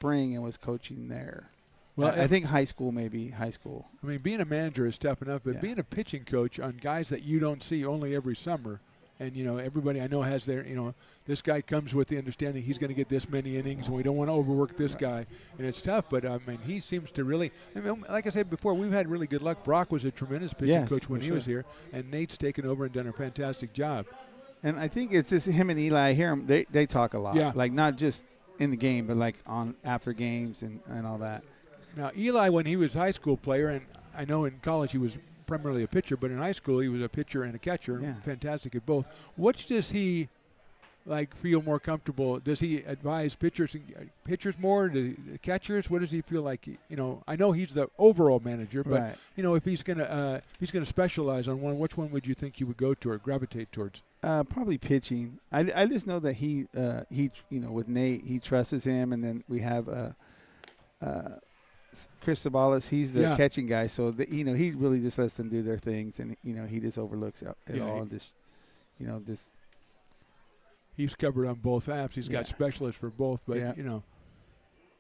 spring and was coaching there. Well, I think high school, maybe high school. I mean, being a manager is tough enough, but being a pitching coach on guys that you don't see only every summer, and, you know, everybody I know has their, you know, this guy comes with the understanding he's going to get this many innings, and we don't want to overwork this guy, and it's tough. But, I mean, he seems to really, I mean, like I said before, we've had really good luck. Brock was a tremendous pitching coach when he was here, and Nate's taken over and done a fantastic job. And I think it's just him and Eli. I hear him, they talk a lot. Yeah. Like, not just in the game, but, like, on after games and all that. Now, Eli, when he was a high school player, and I know in college he was primarily a pitcher, but in high school he was a pitcher and a catcher, and fantastic at both. Which does he, like, feel more comfortable? Does he advise pitchers more, the catchers? What does he feel like? You know, I know he's the overall manager, but you know, if he's gonna specialize on one, which one would you think he would go to or gravitate towards? Probably pitching. I just know that he you know, with Nate, he trusts him, and then we have Chris Sabalas, he's the catching guy, so you know, he really just lets them do their things, and you know, he just overlooks it all. And just, you know, this. He's covered on both apps. He's got specialists for both, but you know,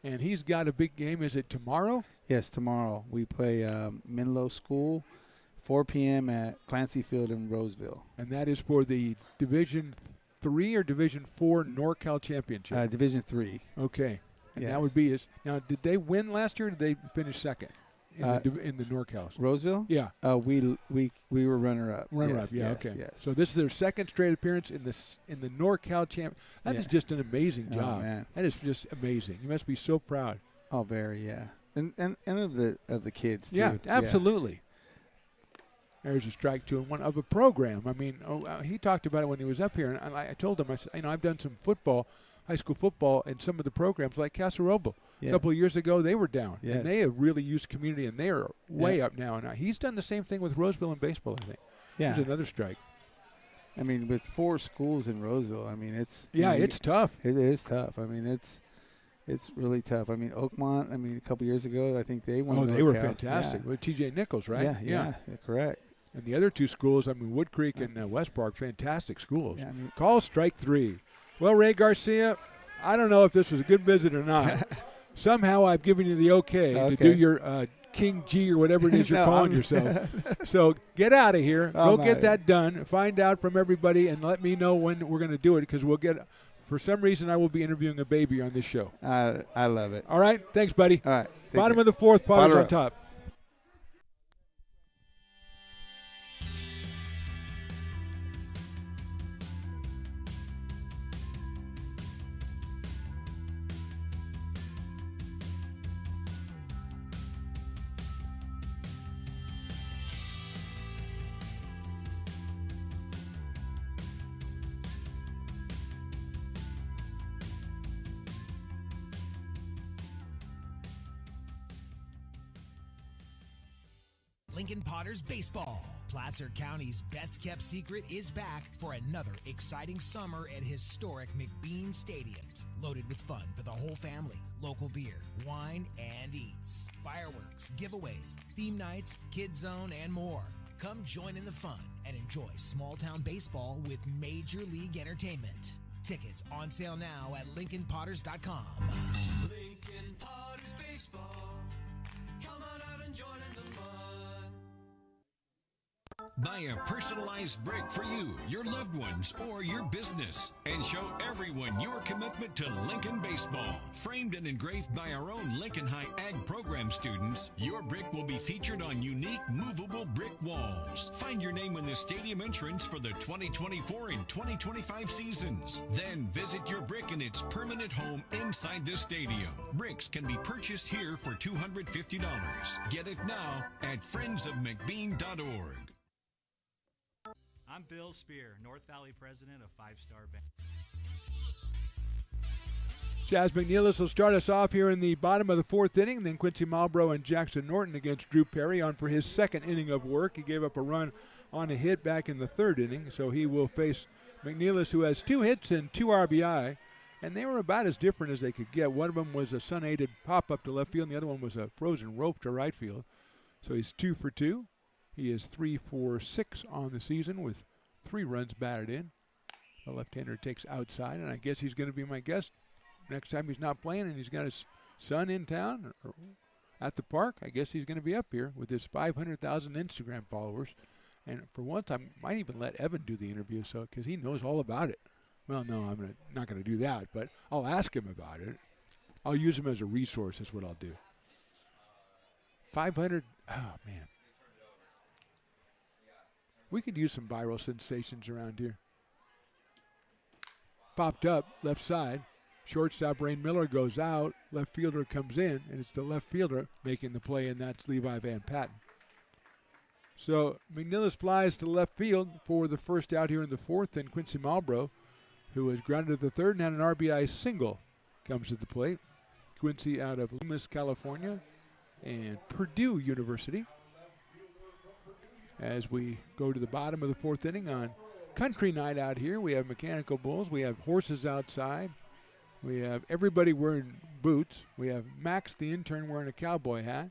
and he's got a big game. Is it tomorrow? Yes, tomorrow we play Menlo School, 4 p.m. at Clancy Field in Roseville, and that is for the Division III or Division IV NorCal Championship. Division III. Okay. And that would be his. Now, did they win last year, or did they finish second in the NorCal? Roseville? Yeah. We were runner-up. Runner-up, okay. Yes. So this is their second straight appearance in the NorCal champ. That is just an amazing job. Oh, man. That is just amazing. You must be so proud. Oh, very, and of the kids too. Yeah, absolutely. There's a strike two and one of a program. I mean, he talked about it when he was up here, and I told him, I said, you know, I've done some football. High school football, and some of the programs like Casa Roble. A couple of years ago, they were down, and they have really used community, and they are way up now. And he's done the same thing with Roseville in baseball, I think. Yeah. There's another strike. I mean, with 4 schools in Roseville, I mean, it's it's tough. It is tough. I mean, it's really tough. I mean, Oakmont, a couple years ago, I think they won. Oh, they were fantastic with T.J. Nichols, right? Yeah, correct. And the other 2 schools, I mean, Wood Creek and West Park, fantastic schools. Yeah, Call strike 3. Well, Ray Garcia, I don't know if this was a good visit or not. Somehow I've given you the okay to do your King G or whatever it is you're calling yourself. So get out of here. Go get that done. Find out from everybody and let me know when we're going to do it, because we'll get – for some reason I will be interviewing a baby on this show. I love it. All right. Thanks, buddy. All right. Bottom of the 4th, Potters on top. Lincoln Potters Baseball. Placer County's best-kept secret is back for another exciting summer at historic McBean Stadiums. Loaded with fun for the whole family, local beer, wine, and eats. Fireworks, giveaways, theme nights, kids zone, and more. Come join in the fun and enjoy small-town baseball with Major League Entertainment. Tickets on sale now at LincolnPotters.com. Lincoln Potters Baseball. Come on out and join in the fun. Buy a personalized brick for you, your loved ones, or your business, and show everyone your commitment to Lincoln baseball. Framed and engraved by our own Lincoln High Ag program students, your brick will be featured on unique movable brick walls. Find your name in the stadium entrance for the 2024 and 2025 seasons. Then visit your brick in its permanent home inside the stadium. Bricks can be purchased here for $250. Get it now at friendsofmcbean.org. I'm Bill Spear, North Valley president of 5 Star Bank. Chaz McNeilis will start us off here in the bottom of the 4th inning. Then Quincy Marlboro and Jackson Norton against Drew Perry on for his 2nd inning of work. He gave up a run on a hit back in the 3rd inning, so he will face McNeilis, who has 2 hits and 2 RBI. And they were about as different as they could get. One of them was a sun-aided pop-up to left field, and the other one was a frozen rope to right field. So he's 2 for 2. He is 3 for 6 on the season with 3 runs batted in. The left-hander takes outside, and I guess he's going to be my guest next time he's not playing, and he's got his son in town or at the park, I guess he's going to be up here with his 500,000 Instagram followers. And for once, I might even let Evan do the interview, so because he knows all about it. Well, no, I'm not going to do that, but I'll ask him about it. I'll use him as a resource is what I'll do. 500, oh, man. We could use some viral sensations around here. Popped up, left side. Shortstop Rain Miller goes out. Left fielder comes in, and it's the left fielder making the play, and that's Levi Van Patten. So McNeilus flies to left field for the first out here in the fourth, and Quincy Malbrough, who was grounded to the third and had an RBI single, comes to the plate. Quincy out of Loomis, California, and Purdue University. As we go to the bottom of the fourth inning on country night out here, we have mechanical bulls, we have horses outside, we have everybody wearing boots, we have Max the intern wearing a cowboy hat,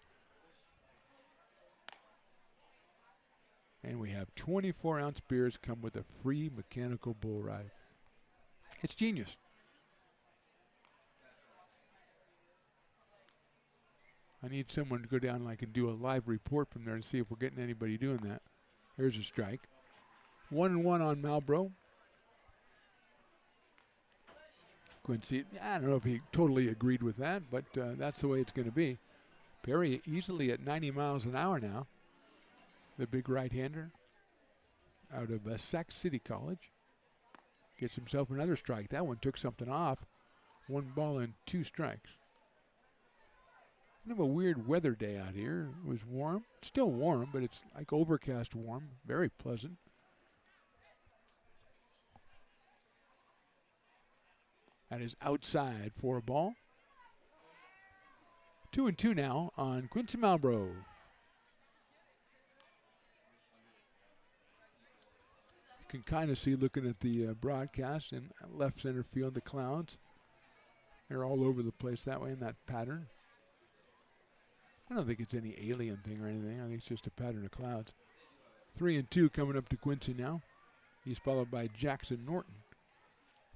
and we have 24-ounce beers come with a free mechanical bull ride. It's genius. I need someone to go down and I can do a live report from there and see if we're getting anybody doing that. Here's a strike. 1-1 on Malbrough. Quincy, I don't know if he totally agreed with that, but that's the way it's going to be. Perry easily at 90 miles an hour now. The big right-hander out of Sac City College. Gets himself another strike. That one took something off. 1 ball and 2 strikes. Kind of a weird weather day out here. It was warm. Still warm, but it's like overcast warm. Very pleasant. That is outside for a ball. 2-2 now on Quincy Malbrough. You can kind of see, looking at the broadcast, in left center field, the clouds. They're all over the place that way in that pattern. I don't think it's any alien thing or anything. I think it's just a pattern of clouds. 3-2 coming up to Quincy now. He's followed by Jackson Norton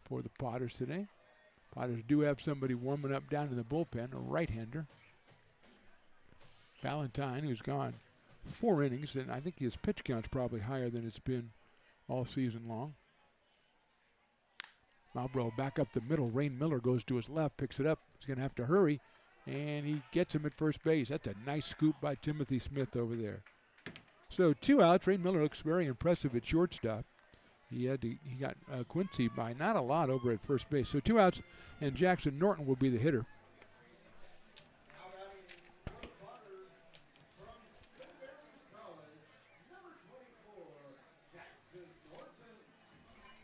for the Potters today. Potters do have somebody warming up down in the bullpen, a right-hander. Valentine, who's gone 4 innings, and I think his pitch count's probably higher than it's been all season long. Malbrough back up the middle. Rain Miller goes to his left, picks it up. He's going to have to hurry. And he gets him at first base. That's a nice scoop by Timothy Smith over there. So 2 outs. Ray Miller looks very impressive at shortstop. He got Quincy by not a lot over at first base. So 2 outs, and Jackson Norton will be the hitter.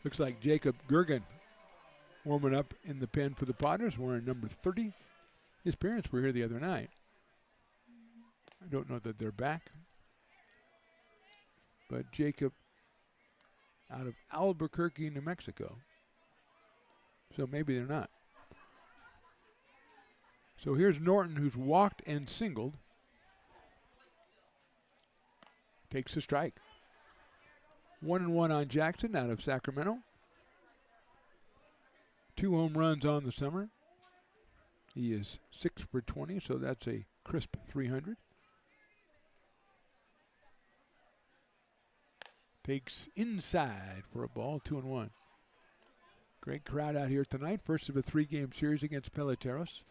Looks like Jacob Gergen warming up in the pen for the Potters, wearing number 30. His parents were here the other night. I don't know that they're back. But Jacob out of Albuquerque, New Mexico. So maybe they're not. So here's Norton, who's walked and singled. Takes a strike. 1-1 on Jackson out of Sacramento. 2 home runs on the summer. He is 6 for 20, so that's a crisp 300. Takes inside for a ball, 2-1. Great crowd out here tonight. First of a 3-game series against Peloteros.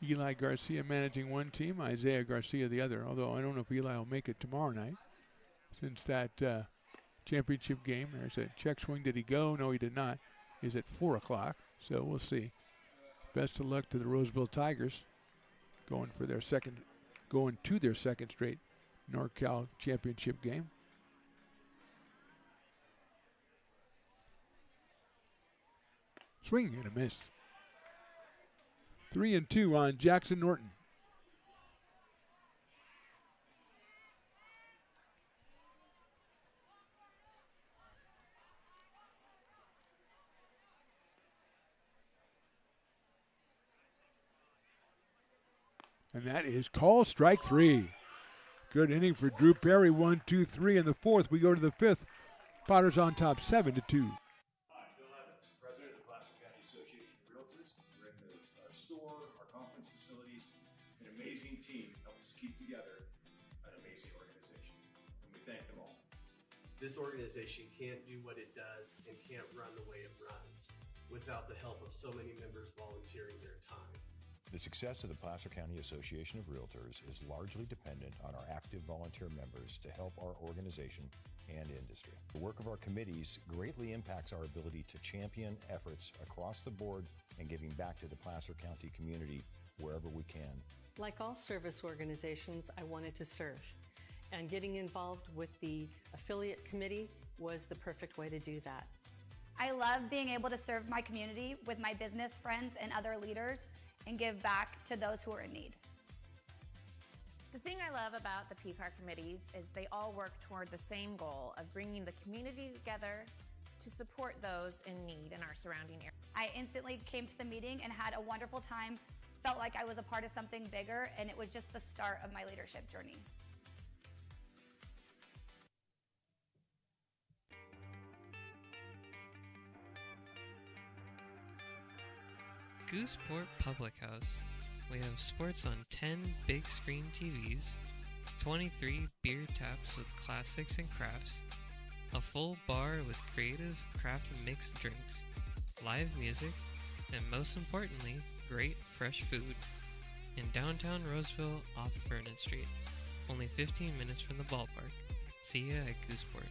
Eli Garcia managing one team, Isaiah Garcia the other, although I don't know if Eli will make it tomorrow night. Since that championship game, there's a check swing. Did he go? No, he did not. Is at 4 o'clock, so we'll see. Best of luck to the Roseville Tigers, going to their second straight NorCal championship game. Swinging and a miss. 3-2 on Jackson Norton. And that is call strike 3. Good inning for Drew Perry. 1, 2, 3 in the fourth. We go to the fifth. Potters on top 7-2. Hi, Bill Evans, president of the Placer County Association of Realtors. We're in the store conference facilities, an amazing team help us keep together an amazing organization. And we thank them all. This organization can't do what it does and can't run the way it runs without the help of so many members volunteering their time. The success of the Placer County Association of Realtors is largely dependent on our active volunteer members to help our organization and industry. The work of our committees greatly impacts our ability to champion efforts across the board and giving back to the Placer County community wherever we can. Like all service organizations, I wanted to serve. And getting involved with the affiliate committee was the perfect way to do that. I love being able to serve my community with my business friends and other leaders and give back to those who are in need. The thing I love about the PCAR committees is they all work toward the same goal of bringing the community together to support those in need in our surrounding area. I instantly came to the meeting and had a wonderful time, felt like I was a part of something bigger, and it was just the start of my leadership journey. Gooseport Public House. We have sports on 10 big screen TVs, 23 beer taps with classics and crafts, a full bar with creative craft mixed drinks, live music, and most importantly, great fresh food. In downtown Roseville off Vernon Street, only 15 minutes from the ballpark. See ya at Gooseport.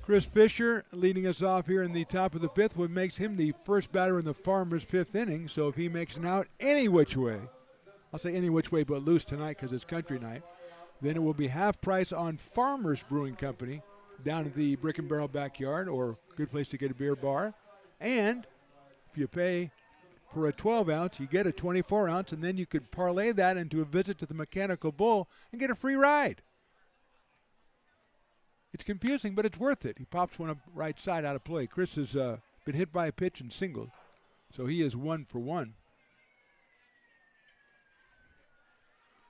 Chris Fisher leading us off here in the top of the fifth, what makes him the first batter in the Farmers' fifth inning. So if he makes an out any which way, I'll say any which way but loose tonight because it's country night, then it will be half price on Farmers Brewing Company down at the Brick and Barrel backyard, or a good place to get a beer bar. And if you pay for a 12-ounce, you get a 24-ounce, and then you could parlay that into a visit to the Mechanical Bull and get a free ride. It's confusing, but it's worth it. He pops one up right side out of play. Chris has been hit by a pitch and singled, so he is 1 for 1.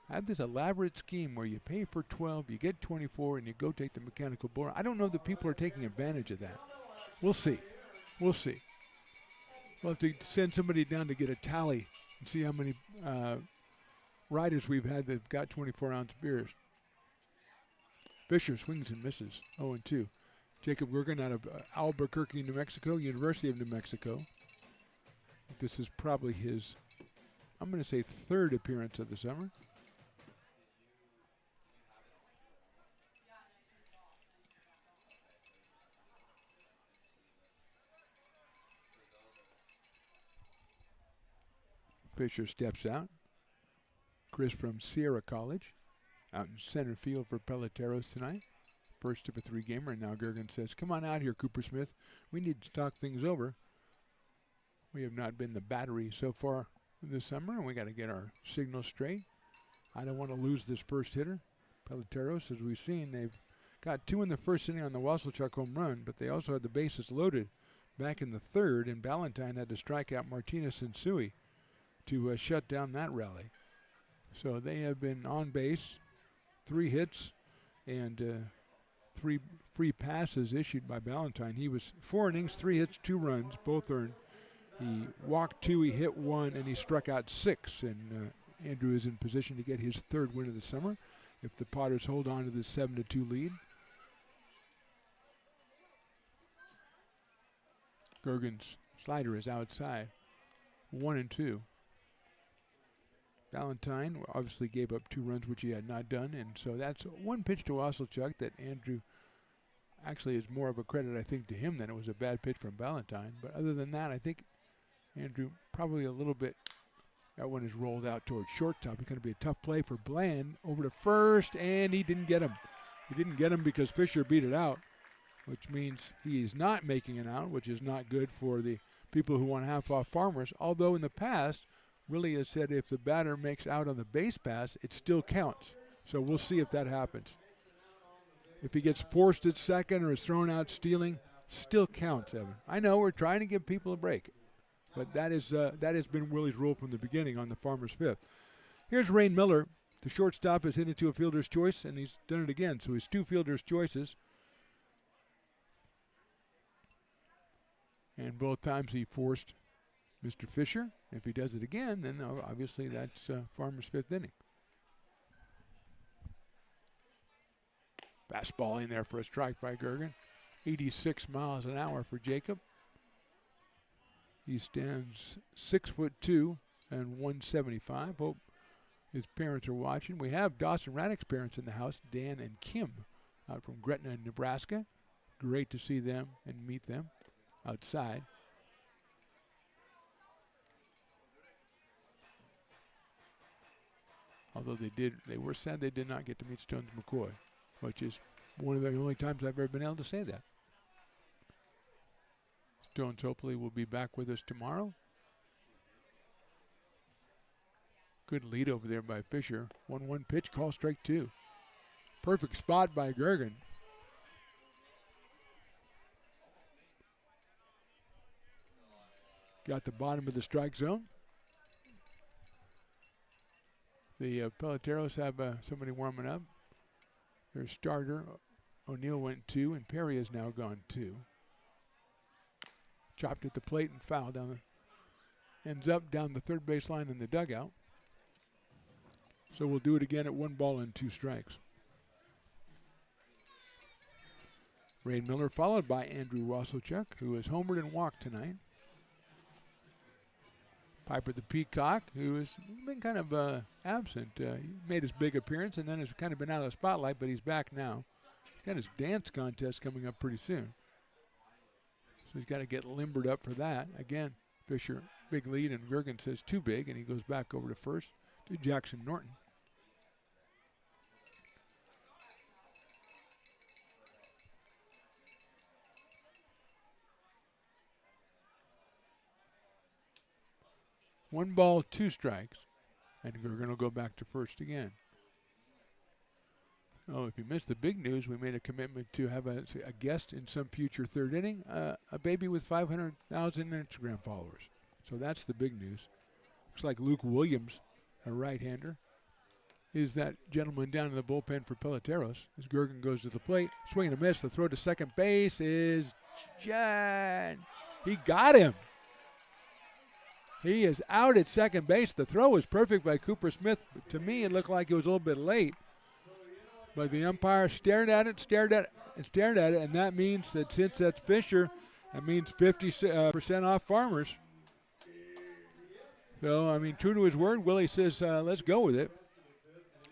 I have this elaborate scheme where you pay for 12, you get 24, and you go take the Mechanical Bull. I don't know that people are taking advantage of that. We'll see. We'll see. We'll have to send somebody down to get a tally and see how many riders we've had that have got 24-ounce beers. Fisher swings and misses, 0-2. Jacob Gergen out of Albuquerque, New Mexico, University of New Mexico. This is probably his, I'm going to say, third appearance of the summer. Fisher steps out. Chris from Sierra College. Out in center field for Peloteros tonight. First of a 3-gamer, and now Gergen says, come on out here, Cooper Smith. We need to talk things over. We have not been the battery so far this summer, and we got to get our signals straight. I don't want to lose this first hitter. Peloteros, as we've seen, they've got 2 in the first inning on the Wasselchuk home run, but they also had the bases loaded back in the third, and Ballantyne had to strike out Martinez and Sui to shut down that rally. So they have been on base. 3 hits and 3 free passes issued by Ballantyne. He was 4 innings, 3 hits, 2 runs, both earned. He walked 2, he hit 1, and he struck out 6. And Andrew is in position to get his 3rd win of the summer if the Potters hold on to this 7-2 lead. Gergen's slider is outside, 1-2. Ballantyne obviously gave up 2 runs, which he had not done, and so that's 1 pitch to Wasselchuk that Andrew actually is more of a credit, I think, to him than it was a bad pitch from Ballantyne. But other than that, I think Andrew probably a little bit, that one is rolled out towards shortstop. It's going to be a tough play for Bland over to first, and he didn't get him. He didn't get him because Fisher beat it out. which means he is not making an out, which is not good for the people who want half-off farmers, although in the past, Willie has said if the batter makes out on the base pass, it still counts. So we'll see if that happens. If he gets forced at second or is thrown out stealing, still counts, Evan. I know we're trying to give people a break, but that has been Willie's rule from the beginning on the Farmer's Fifth. Here's Rain Miller. The shortstop has hit into a fielder's choice, and he's done it again. So he's 2 fielder's choices. And both times he forced Mr. Fisher. If he does it again, then obviously that's Farmer's fifth inning. Fastball in there for a strike by Gergen. 86 miles an hour for Jacob. He stands 6'2" and 175. Hope his parents are watching. We have Dawson Raddick's parents in the house, Dan and Kim, out from Gretna, Nebraska. Great to see them and meet them outside. Although they were sad they did not get to meet Stones McCoy, which is one of the only times I've ever been able to say that. Stones hopefully will be back with us tomorrow. Good lead over there by Fisher. 1-1 pitch, call strike 2. Perfect spot by Gergen. Got the bottom of the strike zone. The Peloteros have somebody warming up. Their starter, O'Neill, went 2, and Perry has now gone 2. Chopped at the plate and fouled down. Ends up down the third baseline in the dugout. So we'll do it again at 1 ball and 2 strikes. Rain Miller followed by Andrew Wasselchuk, who has homered and walked tonight. Piper the Peacock, who has been kind of absent. He made his big appearance and then has kind of been out of the spotlight, but he's back now. He's got his dance contest coming up pretty soon. So he's got to get limbered up for that. Again, Fisher, big lead, and Gergen says too big, and he goes back over to first to Jackson Norton. One ball, 2 strikes, and Gergen will go back to first again. Oh, if you missed the big news, we made a commitment to have a guest in some future third inning, a baby with 500,000 Instagram followers. So that's the big news. Looks like Luke Williams, a right-hander, is that gentleman down in the bullpen for Peloteros. As Gergen goes to the plate, swing and a miss. The throw to second base is John. He got him. He is out at second base. The throw was perfect by Cooper Smith. To me, it looked like it was a little bit late. But the umpire stared at it, and that means that since that's Fisher, that means 50% off Farmers. So, I mean, true to his word, Willie says, let's go with it.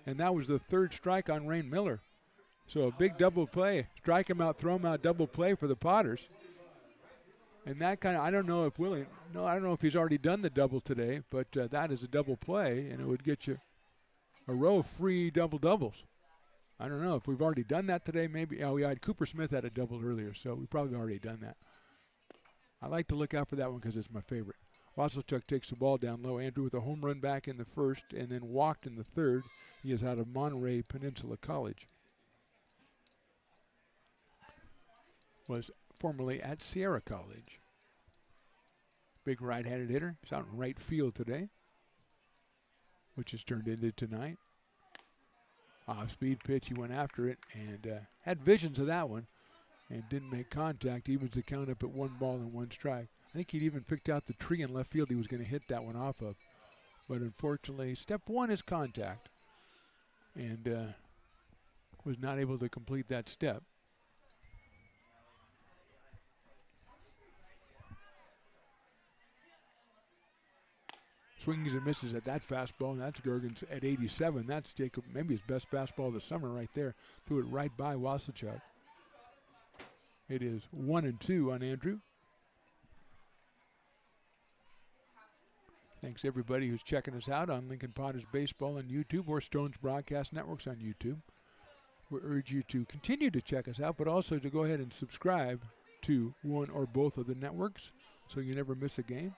And that was the 3rd strike on Rain Miller. So a big double play. Strike him out, throw him out, double play for the Potters. And that kind of, I don't know if he's already done the double today, but that is a double play, and it would get you a row of free double-doubles. I don't know if we've already done that today. Maybe. Oh, we had Cooper Smith had a double earlier, so we've probably already done that. I like to look out for that one because it's my favorite. Wasselchuk takes the ball down low. Andrew with a home run back in the 1st and then walked in the 3rd. He is out of Monterey Peninsula College. Was formerly at Sierra College. Big right-handed hitter. He's out in right field today, which has turned into tonight. Off-speed pitch, he went after it and had visions of that one and didn't make contact. He evens the count up at 1 ball and 1 strike. I think he'd even picked out the tree in left field he was going to hit that one off of. But unfortunately, step 1 is contact and was not able to complete that step. Swings and misses at that fastball, and that's Gergen's at 87. That's Jacob, maybe his best fastball of the summer right there. Threw it right by Wasselchuk. It is 1-2 on Andrew. Thanks everybody who's checking us out on Lincoln Potters Baseball on YouTube or Stones Broadcast Networks on YouTube. We urge you to continue to check us out, but also to go ahead and subscribe to one or both of the networks so you never miss a game.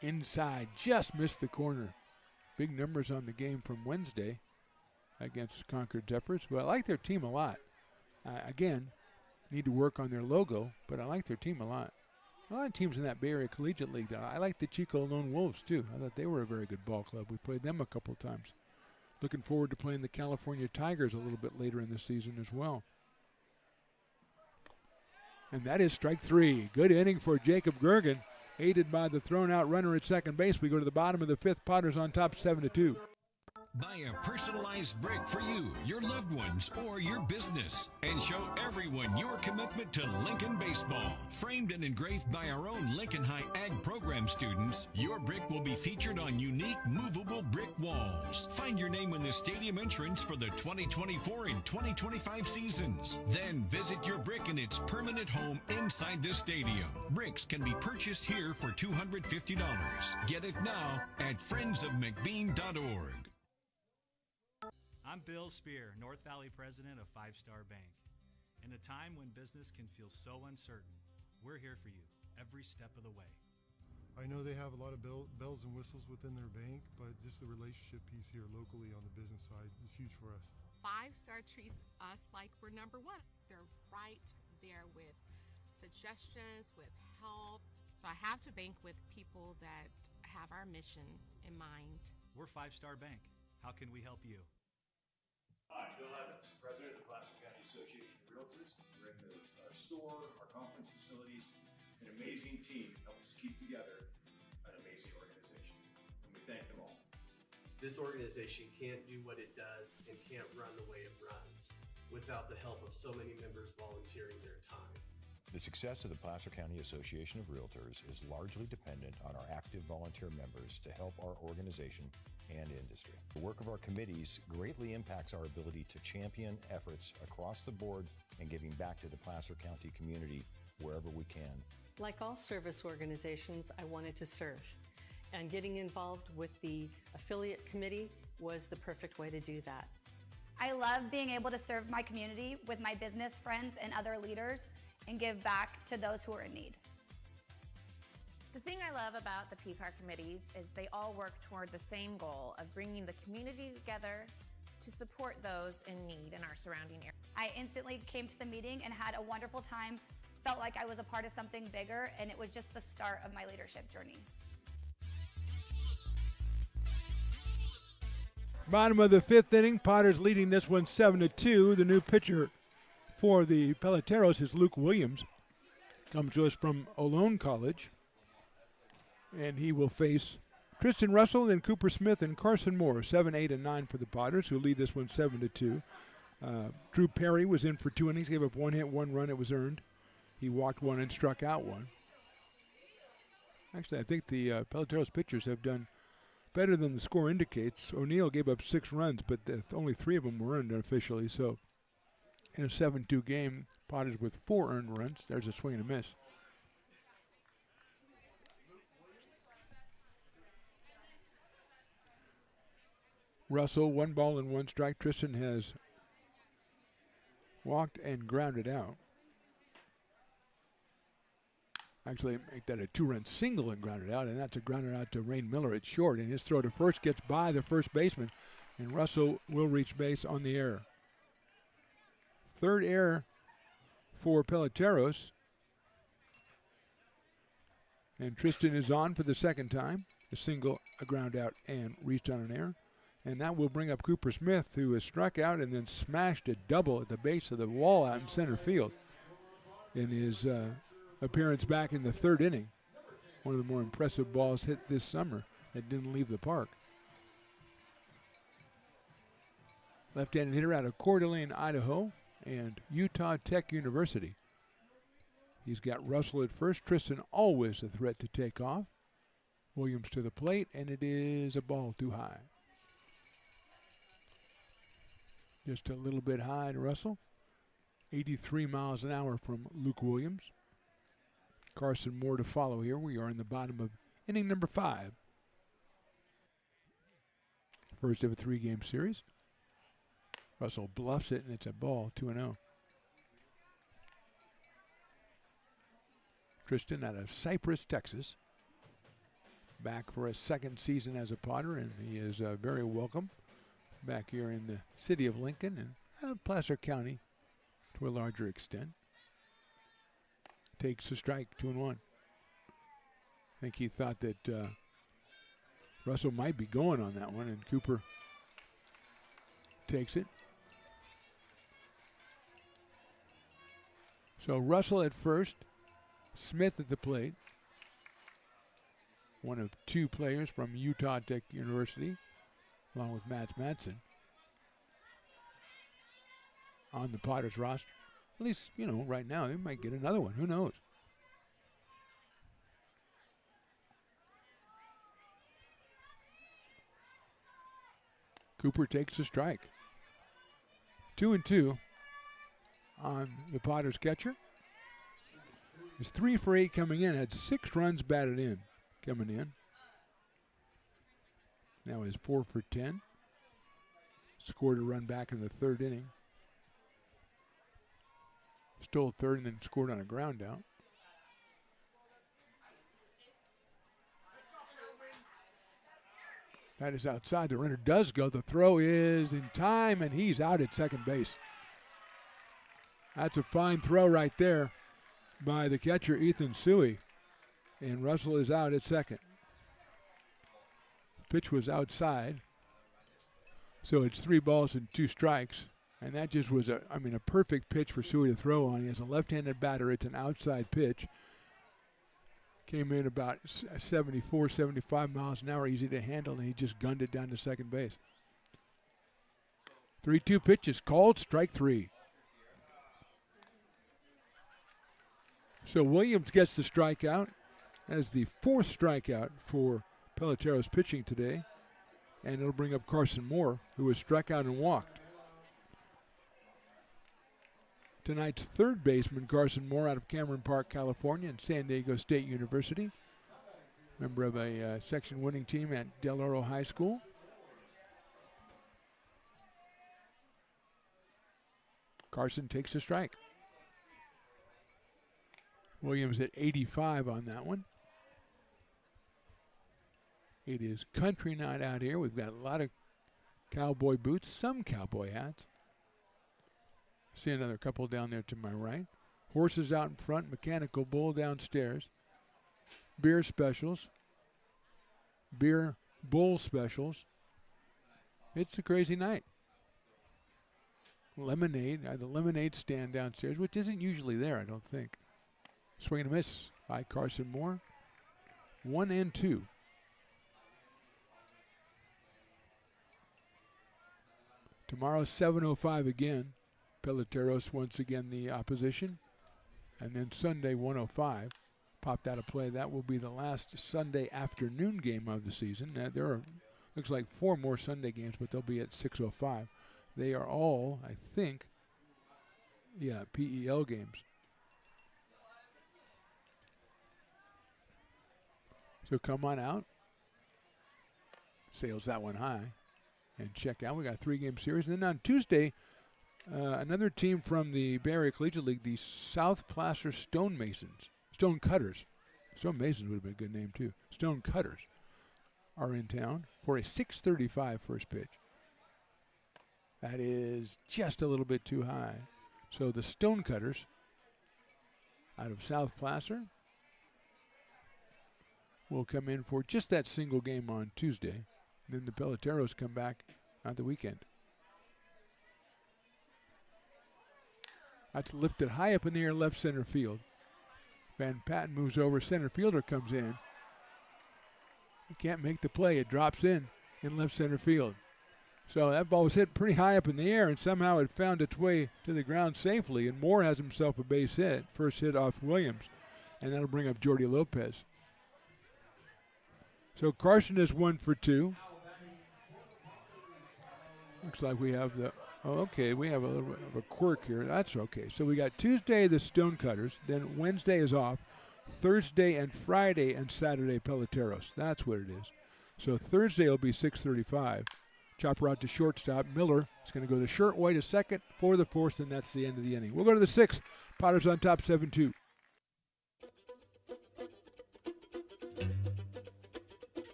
Inside, just missed the corner. Big numbers on the game from Wednesday against Concord Zephyrs. But I like their team a lot. Again, need to work on their logo, but I like their team a lot. A lot of teams in that Bay Area Collegiate League. I like the Chico Lone Wolves, too. I thought they were a very good ball club. We played them a couple of times. Looking forward to playing the California Tigers a little bit later in the season as well. And that is strike three. Good inning for Jacob Gergen, aided by the thrown-out runner at second base. We go to the bottom of the fifth. Potters on top, 7-2. Buy a personalized brick for you, your loved ones, or your business, and show everyone your commitment to Lincoln baseball. Framed and engraved by our own Lincoln High Ag program students, your brick will be featured on unique movable brick walls. Find your name in the stadium entrance for the 2024 and 2025 seasons. Then visit your brick in its permanent home inside the stadium. Bricks can be purchased here for $250. Get it now at friendsofmcbean.org. I'm Bill Spear, North Valley president of Five Star Bank. In a time when business can feel so uncertain, we're here for you every step of the way. I know they have a lot of bells and whistles within their bank, but just the relationship piece here locally on the business side is huge for us. Five Star treats us like we're number one. They're right there with suggestions, with help. So I have to bank with people that have our mission in mind. We're Five Star Bank. How can we help you? Hi, Bill Evans, president of the Placer County Association of Realtors. We're in the store, our conference facilities, an amazing team help us keep together an amazing organization, and we thank them all. This organization can't do what it does and can't run the way it runs without the help of so many members volunteering their time. The success of the Placer County Association of Realtors is largely dependent on our active volunteer members to help our organization and industry. The work of our committees greatly impacts our ability to champion efforts across the board and giving back to the Placer County community wherever we can. Like all service organizations, I wanted to serve. And getting involved with the affiliate committee was the perfect way to do that. I love being able to serve my community with my business friends and other leaders and give back to those who are in need. The thing I love about the PCAR committees is they all work toward the same goal of bringing the community together to support those in need in our surrounding area. I instantly came to the meeting and had a wonderful time, felt like I was a part of something bigger, and it was just the start of my leadership journey. Bottom of the fifth inning, Potters leading this one 7-2. The new pitcher for the Peloteros is Luke Williams. Comes to us from Ohlone College. And he will face Tristan Russell, then Cooper Smith and Carson Moore, 7, 8, and 9 for the Potters, who lead this one 7-2. Drew Perry was in for 2 innings, gave up 1 hit, 1 run. It was earned. He walked 1 and struck out 1. Actually, I think the Peloteros pitchers have done better than the score indicates. O'Neill gave up 6 runs, but only 3 of them were earned unofficially. So in a 7-2 game, Potters with 4 earned runs. There's a swing and a miss. Russell, 1 ball and 1 strike. Tristan has walked and grounded out. Actually, make that a 2-run single and grounded out, and that's a grounder out to Rain Miller at short. And his throw to first gets by the first baseman, and Russell will reach base on the error. Third error for Peloteros. And Tristan is on for the second time. A single, a ground out, and reached on an error. And that will bring up Cooper Smith, who has struck out and then smashed a double at the base of the wall out in center field in his appearance back in the third inning. One of the more impressive balls hit this summer that didn't leave the park. Left-handed hitter out of Coeur d'Alene, Idaho, and Utah Tech University. He's got Russell at first. Tristan always a threat to take off. Williams to the plate, and it is a ball too high. Just a little bit high to Russell. 83 miles an hour from Luke Williams. Carson Moore to follow here. We are in the bottom of inning number 5. First of a 3-game series. Russell bluffs it, and it's a ball, 2-0. Tristan out of Cypress, Texas. Back for a second season as a Potter, and he is very welcome back here in the city of Lincoln and Placer County to a larger extent. Takes a strike, 2-1. I think he thought that Russell might be going on that one, and Cooper takes it. So Russell at first, Smith at the plate. One of 2 players from Utah Tech University, along with Mats Madsen, on the Potters roster. At least, right now, they might get another one. Who knows? Cooper takes a strike. 2-2 on the Potters catcher. He's 3 for 8 coming in. Had 6 runs batted in coming in. Now he's 4 for 10. Scored a run back in the 3rd inning. Stole third and then scored on a ground out. That is outside. The runner does go. The throw is in time, and he's out at second base. That's a fine throw right there by the catcher, Ethan Suey. And Russell is out at second. Pitch was outside. So it's 3 balls and 2 strikes. And that just was a perfect pitch for Suey to throw on. He has a left-handed batter. It's an outside pitch. Came in about 74, 75 miles an hour, easy to handle, and he just gunned it down to second base. 3-2 pitch is called, strike 3. So Williams gets the strikeout. That is the 4th strikeout for Peloteros pitching today. And it'll bring up Carson Moore, who has struck out and walked. Tonight's 3rd baseman, Carson Moore, out of Cameron Park, California, and San Diego State University. Member of a section winning team at Del Oro High School. Carson takes a strike. Williams at 85 on that one. It is country night out here. We've got a lot of cowboy boots, some cowboy hats. See another couple down there to my right. Horses out in front, mechanical bull downstairs. Beer specials. Beer bull specials. It's a crazy night. Lemonade, the lemonade stand downstairs, which isn't usually there, I don't think. Swing and a miss by Carson Moore. 1-2. Tomorrow, 7:05 again. Peloteros once again the opposition. And then Sunday, 1:05. Popped out of play. That will be the last Sunday afternoon game of the season. There are, looks like 4 more Sunday games, but they'll be at 6:05. They are all, I think, PEL games. So come on out. Sails that one high. And check out. We got a 3-game series. And then on Tuesday, another team from the Bay Area Collegiate League, the South Placer Stonemasons. Stonecutters. Stonemasons would have been a good name, too. Stonecutters are in town for a 6:35 first pitch. That is just a little bit too high. So the Stonecutters out of South Placer will come in for just that single game on Tuesday. Then the Peloteros come back on the weekend. That's lifted high up in the air, left center field. Van Patten moves over. Center fielder comes in. He can't make the play. It drops in left center field. So that ball was hit pretty high up in the air, and somehow it found its way to the ground safely. And Moore has himself a base hit. First hit off Williams. And that'll bring up Jordy Lopez. So Carson is 1 for 2. Looks like we have we have a little bit of a quirk here. That's okay. So we got Tuesday, the Stonecutters. Then Wednesday is off. Thursday and Friday and Saturday, Peloteros. That's what it is. So Thursday will be 6:35. Chopper out to shortstop. Miller is going to go the short way to second for the fourth, and that's the end of the inning. We'll go to the sixth. Potters on top 7-2.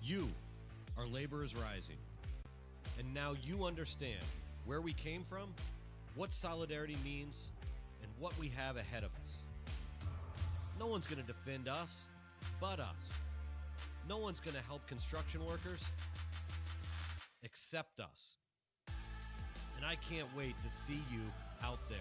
You are Laborers Rising. And now you understand where we came from, what solidarity means, and what we have ahead of us. No one's going to defend us but us. No one's going to help construction workers except us. And I can't wait to see you out there.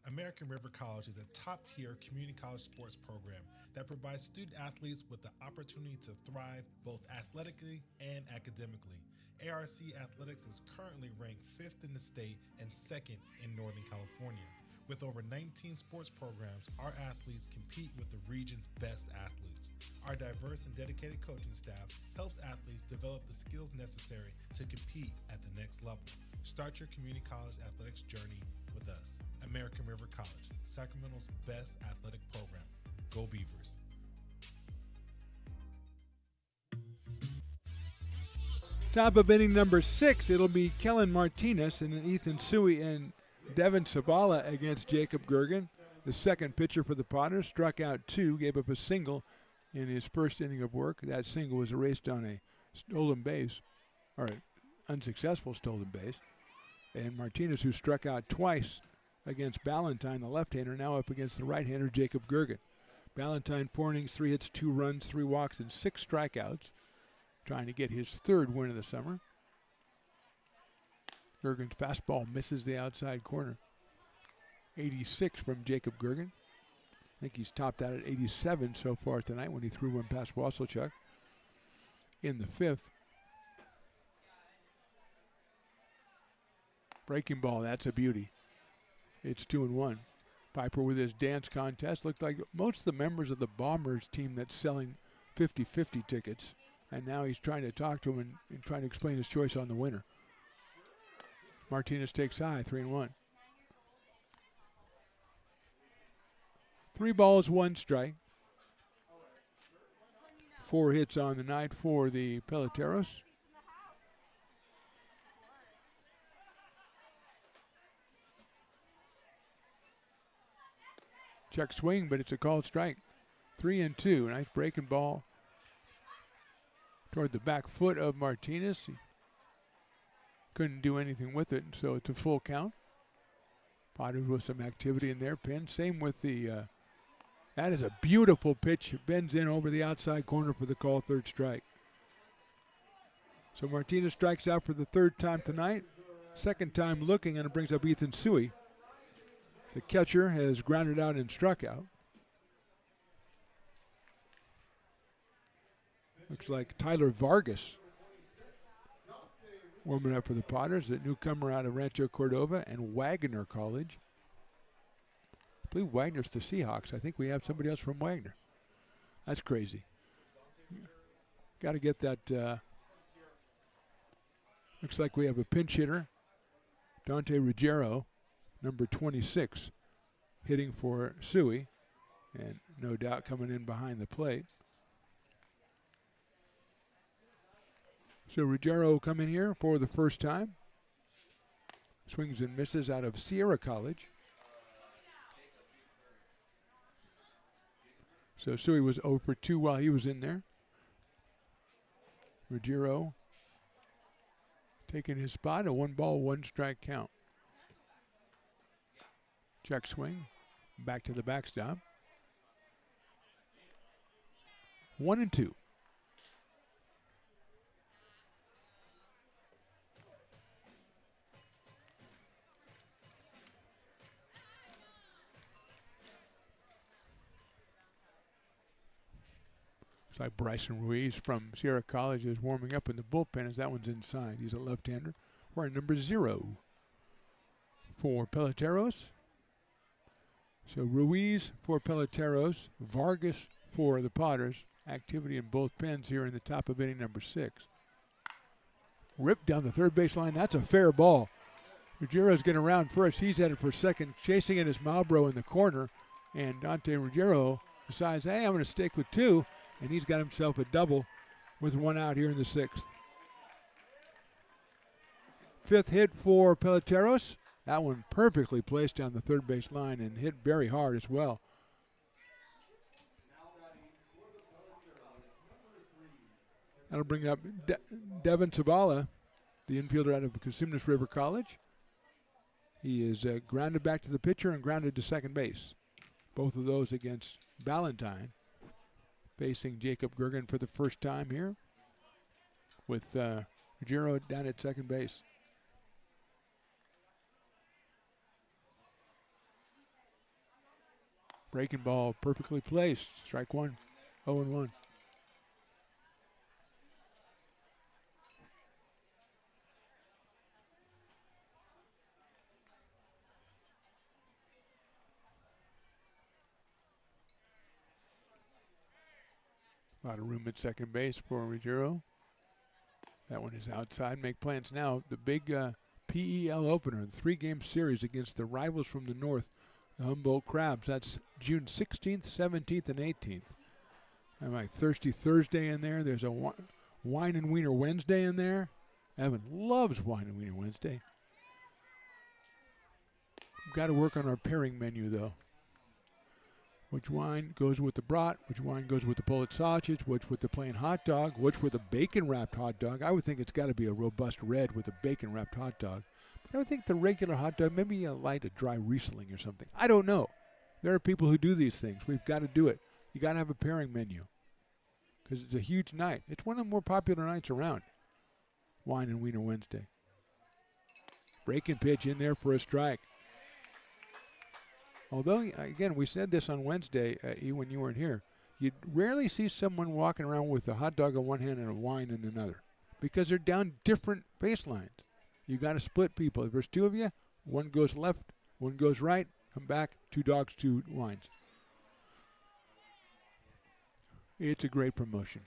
American River College is a top-tier community college sports program that provides student athletes with the opportunity to thrive both athletically and academically. ARC Athletics is currently ranked 5th in the state and 2nd in Northern California. With over 19 sports programs, our athletes compete with the region's best athletes. Our diverse and dedicated coaching staff helps athletes develop the skills necessary to compete at the next level. Start your community college athletics journey with us. American River College, Sacramento's best athletic program. Go Beavers. Top of inning number 6, it'll be Kellen Martinez and then Ethan Suey and Devin Savala against Jacob Gergen. The second pitcher for the Potters struck out 2, gave up a single in his first inning of work. That single was erased on a stolen base, or an unsuccessful stolen base. And Martinez, who struck out twice against Ballantyne, the left-hander, now up against the right-hander, Jacob Gergen. Ballantyne, 4 innings, 3 hits, 2 runs, 3 walks, and 6 strikeouts, trying to get his 3rd win of the summer. Gergen's fastball misses the outside corner. 86 from Jacob Gergen. I think he's topped out at 87 so far tonight when he threw one past Wasselchuk in the 5th. Breaking ball, that's a beauty. It's 2-1. Piper with his dance contest. Looked like most of the members of the Bombers team that's selling 50-50 tickets. And now he's trying to talk to him and trying to explain his choice on the winner. Martinez takes high, 3-1. 3 balls, 1 strike. 4 hits on the night for the Peloteros. Check swing, but it's a called strike. 3-2. Nice breaking ball toward the back foot of Martinez. He couldn't do anything with it, so it's a full count. Potters with some activity in their pen. Same with the, that is a beautiful pitch. It bends in over the outside corner for the call, 3rd strike. So Martinez strikes out for the 3rd time tonight. 2nd time looking, and it brings up Ethan Suey. The catcher has grounded out and struck out. Looks like Tyler Vargas warming up for the Potters, a newcomer out of Rancho Cordova and Wagner College. I believe Wagner's the Seahawks. I think we have somebody else from Wagner. That's crazy. Got to get that. Looks like we have a pinch hitter, Dante Ruggiero, number 26, hitting for Suey, and no doubt coming in behind the plate. So Ruggiero coming here for the first time. Swings and misses out of Sierra College. So Suey was 0 for 2 while he was in there. Ruggiero taking his spot, a 1 ball, 1 strike count. Check swing, back to the backstop. 1-2. like Bryson Ruiz from Sierra College is warming up in the bullpen as that one's inside. He's a left-hander. Wearing number 0 for Peloteros. So Ruiz for Peloteros, Vargas for the Potters. Activity in both pens here in the top of inning number 6. Ripped down the third base line. That's a fair ball. Ruggiero's getting around first. He's headed for second. Chasing it is Malbrough in the corner. And Dante Ruggiero decides, hey, I'm going to stick with 2. And he's got himself a double with 1 out here in the 6th. 5th hit for Peloteros. That one perfectly placed down the third base line and hit very hard as well. That'll bring up Devin Zavala, the infielder out of Cosumnes River College. He is grounded back to the pitcher and grounded to second base. Both of those against Ballantyne. Facing Jacob Gergen for the first time here with Ruggiero down at second base. Breaking ball perfectly placed. Strike 1, 0-1. A lot of room at second base for Ruggiero. That one is outside. Make plans now. The big PEL opener, the 3-game series against the rivals from the north, the Humboldt Crabs. That's June 16th, 17th, and 18th. And like Thirsty Thursday in there. There's a Wine and Wiener Wednesday in there. Evan loves Wine and Wiener Wednesday. We've got to work on our pairing menu, though. Which wine goes with the brat, which wine goes with the Polish sausage, which with the plain hot dog, which with a bacon-wrapped hot dog. I would think it's got to be a robust red with a bacon-wrapped hot dog. But I would think the regular hot dog, maybe a light, a dry Riesling or something. I don't know. There are people who do these things. We've got to do it. You got to have a pairing menu because it's a huge night. It's one of the more popular nights around, Wine and Wiener Wednesday. Breaking pitch in there for a strike. Although, again, we said this on Wednesday, when you weren't here, you'd rarely see someone walking around with a hot dog in one hand and a wine in another because they're down different baselines. You got to split people. If there's 2 of you, one goes left, one goes right, come back, 2 dogs, 2 wines. It's a great promotion.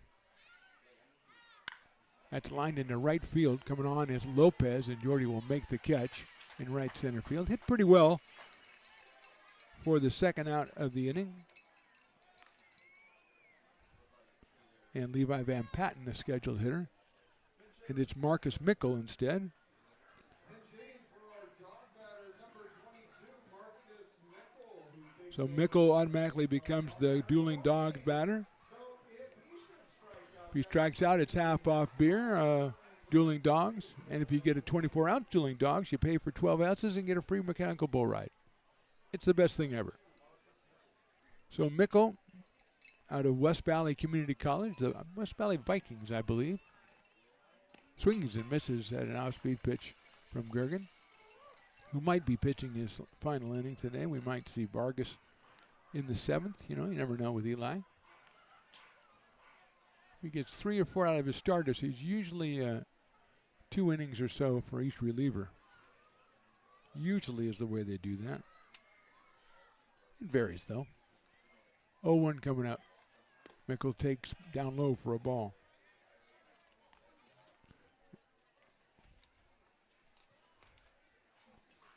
That's lined into right field. Coming on is Lopez, and Jordy will make the catch in right center field. Hit pretty well for the second out of the inning. And Levi Van Patten, the scheduled hitter. And it's Marcus Mickle instead. So Mickle automatically becomes the Dueling Dogs batter. If he strikes out, it's half off beer, Dueling Dogs. And if you get a 24-ounce Dueling Dogs, you pay for 12 ounces and get a free mechanical bull ride. It's the best thing ever. So Mickle out of West Valley Community College, the West Valley Vikings, I believe. Swings and misses at an off-speed pitch from Gergen, who might be pitching his final inning today. We might see Vargas in the 7th. You know, you never know with Eli. If he gets 3 or 4 out of his starters, he's usually 2 innings or so for each reliever. Usually is the way they do that. It varies, though. 0-1 coming up. Mickle takes down low for a ball.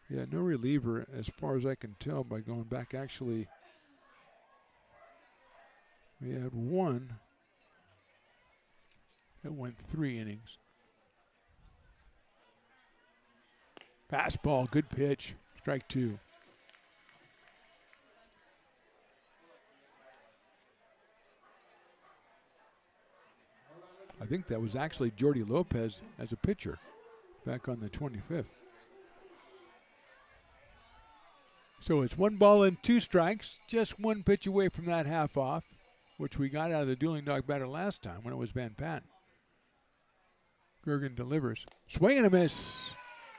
Yeah, no reliever as far as I can tell by going back. Actually, we had one that went 3 innings. Fastball, good pitch. Strike 2. I think that was actually Jordy Lopez as a pitcher back on the 25th. So it's 1 ball and 2 strikes, just 1 pitch away from that half off, which we got out of the Dueling Dog batter last time when it was Van Patten. Gergen delivers. Swing and a miss,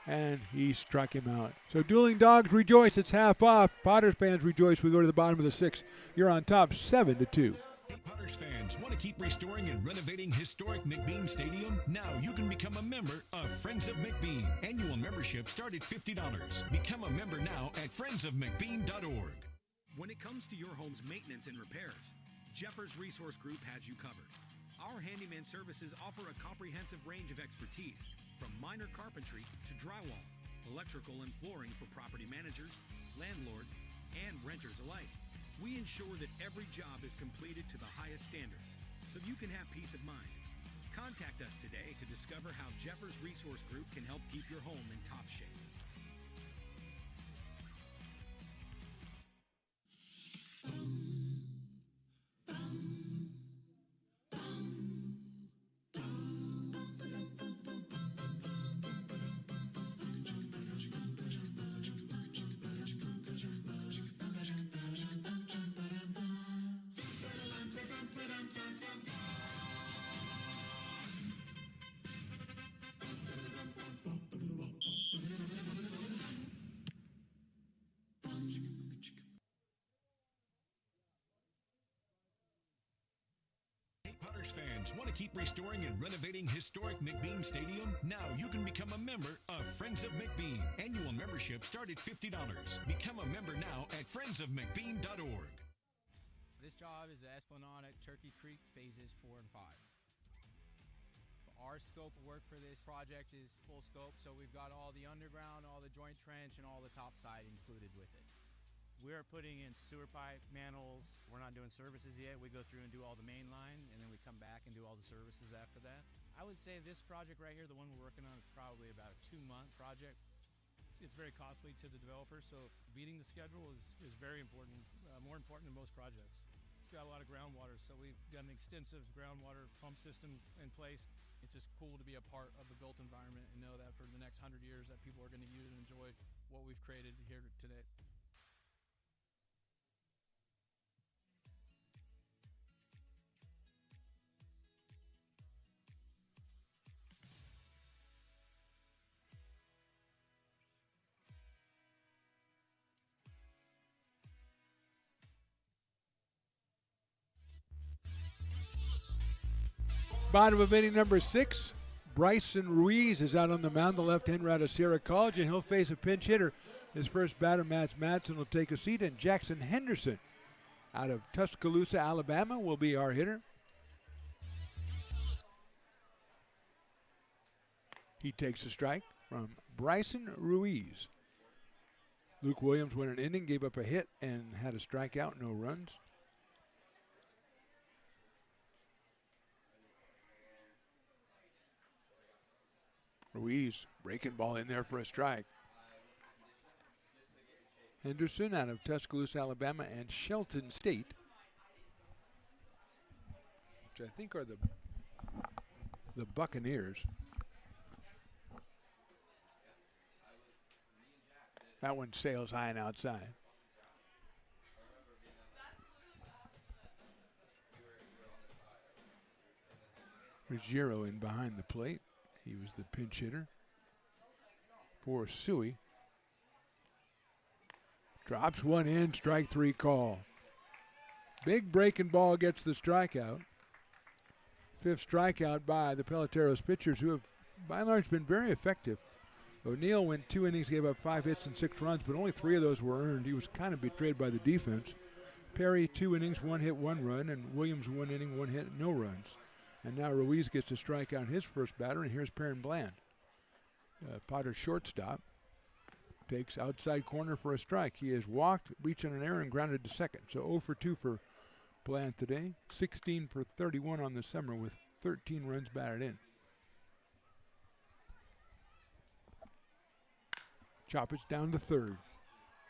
and he struck him out. So Dueling Dogs rejoice, it's half off. Potters fans rejoice. We go to the bottom of the 6th. You're on top 7-2. Potters fans, fans want to keep restoring and renovating historic McBean Stadium? Now you can become a member of Friends of McBean. Annual membership start at $50. Become a member now at friendsofmcbean.org. When it comes to your home's maintenance and repairs, Jeffers Resource Group has you covered. Our handyman services offer a comprehensive range of expertise, from minor carpentry to drywall, electrical and flooring for property managers, landlords, and renters alike. We ensure that every job is completed to the highest standards, so you can have peace of mind. Contact us today to discover how Jeffers Resource Group can help keep your home in top shape. Potters fans want to keep restoring and renovating historic McBean Stadium? Now you can become a member of Friends of McBean. Annual membership start at $50. Become a member now at friendsofmcbean.org. This job is the Esplanade at Turkey Creek phases 4 and 5. Our scope of work for this project is full scope, so we've got all the underground, all the joint trench, and all the topside included with it. We're putting in sewer pipe, manholes. We're not doing services yet. We go through and do all the main line, and then we come back and do all the services after that. I would say this project right here, the one we're working on, is probably about a 2-month project. It's very costly to the developer, so beating the schedule is very important, more important than most projects. It's got a lot of groundwater, so we've got an extensive groundwater pump system in place. It's just cool to be a part of the built environment and know that for the next 100 years that people are going to use and enjoy what we've created here today. Bottom of inning number 6, Bryson Ruiz is out on the mound, the left-hander out of Sierra College, and he'll face a pinch hitter. His first batter, Matt Madsen, will take a seat, and Jackson Henderson out of Tuscaloosa, Alabama, will be our hitter. He takes a strike from Bryson Ruiz. Luke Williams went an inning, gave up a hit, and had a strikeout, no runs. Ruiz breaking ball in there for a strike. Henderson out of Tuscaloosa, Alabama, and Shelton State, which I think are the Buccaneers. That one sails high and outside. Ruggiero in behind the plate. He was the pinch hitter for Suey. Drops one in, strike 3 call. Big breaking ball gets the strikeout. 5th strikeout by the Peloteros pitchers, who have by and large been very effective. O'Neill went 2 innings, gave up 5 hits and 6 runs, but only 3 of those were earned. He was kind of betrayed by the defense. Perry 2 innings, 1 hit, 1 run, and Williams 1 inning, 1 hit, no runs. And now Ruiz gets to strike out his first batter, and here's Perrin Bland. Potter shortstop takes outside corner for a strike. He has walked, reached on an error, and grounded to second. So 0 for 2 for Bland today. 16 for 31 on the summer with 13 runs batted in. Chop it down to third.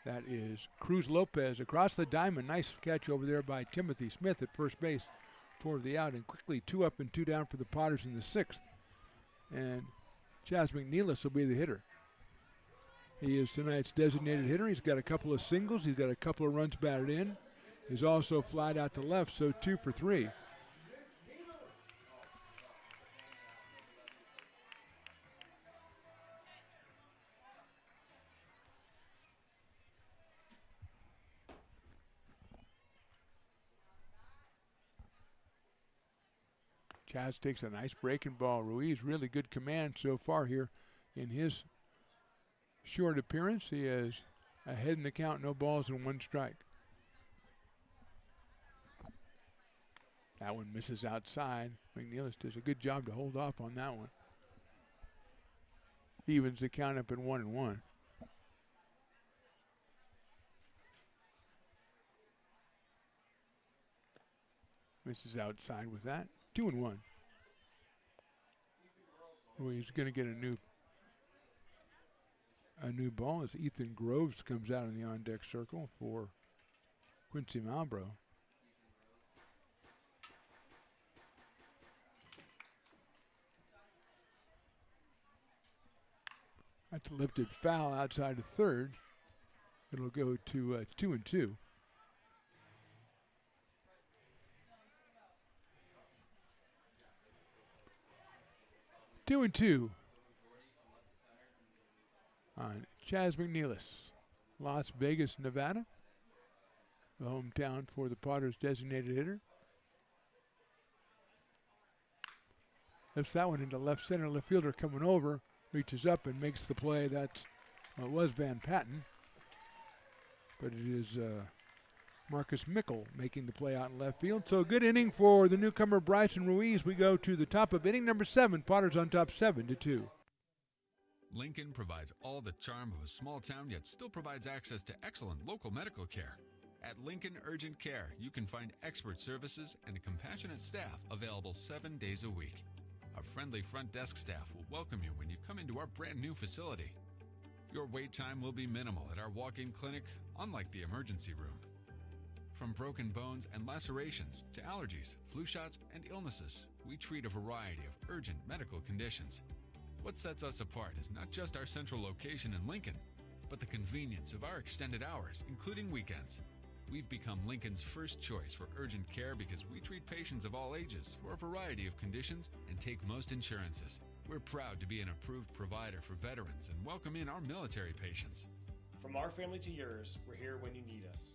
That is Cruz Lopez across the diamond. Nice catch over there by Timothy Smith at first base for the out, and quickly 2 up and 2 down for the Potters in the 6th. And Chaz McNeilis will be the hitter. He is tonight's designated hitter. He's got a couple of singles. He's got a couple of runs batted in. He's also flied out to left, so 2 for 3. Chaz takes a nice breaking ball. Ruiz, really good command so far here in his short appearance. He is ahead in the count, no balls and 1 strike. That one misses outside. McNeilis does a good job to hold off on that one. Evens the count up at 1-1. Misses outside with that. 2-1. Well, he's going to get a new ball as Ethan Groves comes out in the on-deck circle for Quincy Malbrough. That's a lifted foul outside of third. It'll go to 2-2. Two and two on Chaz McNeilis, Las Vegas, Nevada, the hometown for the Potters' designated hitter. Lifts that one into left center. Left fielder coming over, reaches up and makes the play. That's it was Van Patten, but it is Marcus Mickle making the play out in left field. So good inning for the newcomer Bryson Ruiz. We go to the top of inning number 7. Potters on top 7-2. Lincoln provides all the charm of a small town, yet still provides access to excellent local medical care. At Lincoln Urgent Care, you can find expert services and a compassionate staff available 7 days a week. A friendly front desk staff will welcome you when you come into our brand new facility. Your wait time will be minimal at our walk-in clinic, unlike the emergency room. From broken bones and lacerations to allergies, flu shots, and illnesses, we treat a variety of urgent medical conditions. What sets us apart is not just our central location in Lincoln, but the convenience of our extended hours, including weekends. We've become Lincoln's first choice for urgent care because we treat patients of all ages for a variety of conditions and take most insurances. We're proud to be an approved provider for veterans and welcome in our military patients. From our family to yours, we're here when you need us.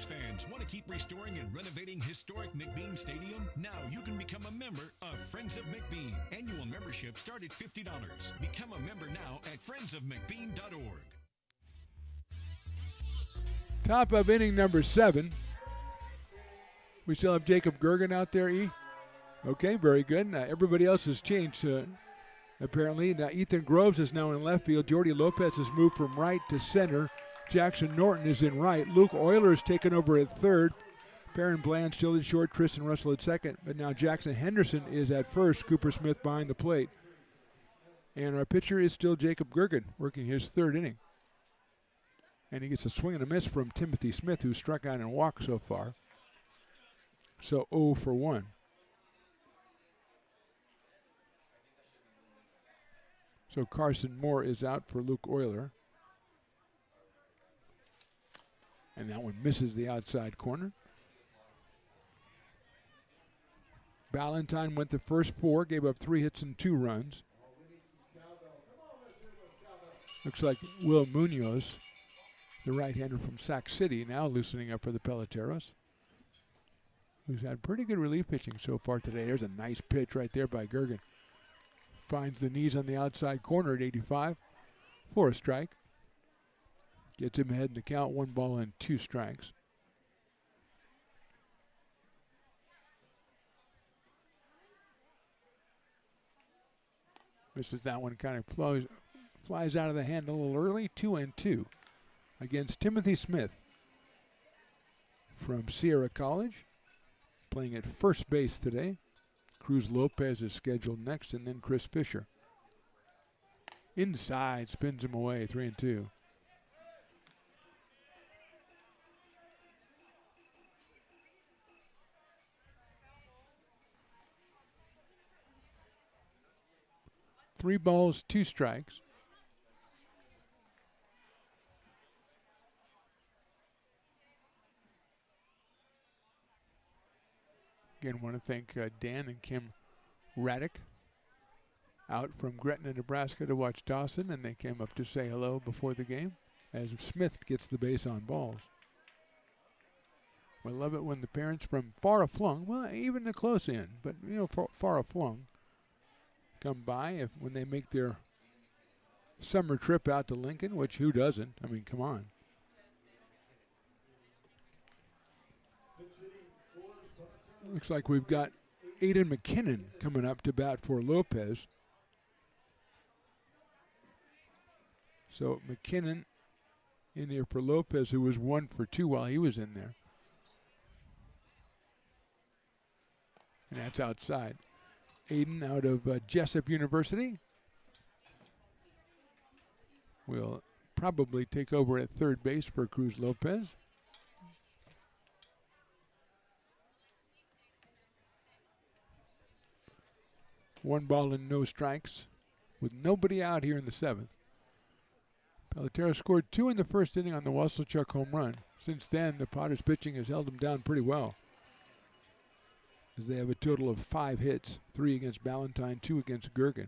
Fans want to keep restoring and renovating historic McBean Stadium? Now you can become a member of Friends of McBean. Annual membership start at $50. Become a member now at friendsofmcbean.org. Top of inning number 7. We still have Jacob Gergen out there, E. Okay, very good. Now, everybody else has changed, apparently. Now, Ethan Groves is now in left field. Jordy Lopez has moved from right to center. Jackson Norton is in right. Luke Euler is taken over at third. Perrin Bland still in short. Tristan Russell at second. But now Jackson Henderson is at first. Cooper Smith behind the plate. And our pitcher is still Jacob Gergen, working his 3rd inning. And he gets a swing and a miss from Timothy Smith, who struck out and walked so far. So 0 for 1. So Carson Moore is out for Luke Euler. And that one misses the outside corner. Ballantyne went the first 4, gave up 3 hits and 2 runs. Looks like Will Munoz, the right-hander from Sac City, now loosening up for the Peloteros, who's had pretty good relief pitching so far today. There's a nice pitch right there by Gergen. Finds the knees on the outside corner at 85 for a strike. Gets him ahead in the count, 1 ball and 2 strikes. Misses that one, kind of flies out of the hand a little early. 2-2 against Timothy Smith from Sierra College, playing at first base today. Cruz Lopez is scheduled next, and then Chris Fisher. Inside, spins him away, 3-2. Three balls, 2 strikes. Again, want to thank Dan and Kim Raddick out from Gretna, Nebraska to watch Dawson, and they came up to say hello before the game as Smith gets the base on balls. We love it when the parents from far aflung, well, even the close end, but far aflung, come by when they make their summer trip out to Lincoln, which who doesn't? I mean, come on. Looks like we've got Aiden McKinnon coming up to bat for Lopez. So McKinnon in here for Lopez, who was 1 for 2 while he was in there. And that's outside. Aiden out of Jessup University will probably take over at third base for Cruz Lopez. One ball and no strikes with nobody out here in the 7th. Peloteros scored 2 in the first inning on the Wasselchuk home run. Since then, the Potters pitching has held them down pretty well, as they have a total of 5 hits, 3 against Ballantyne, 2 against Gergen.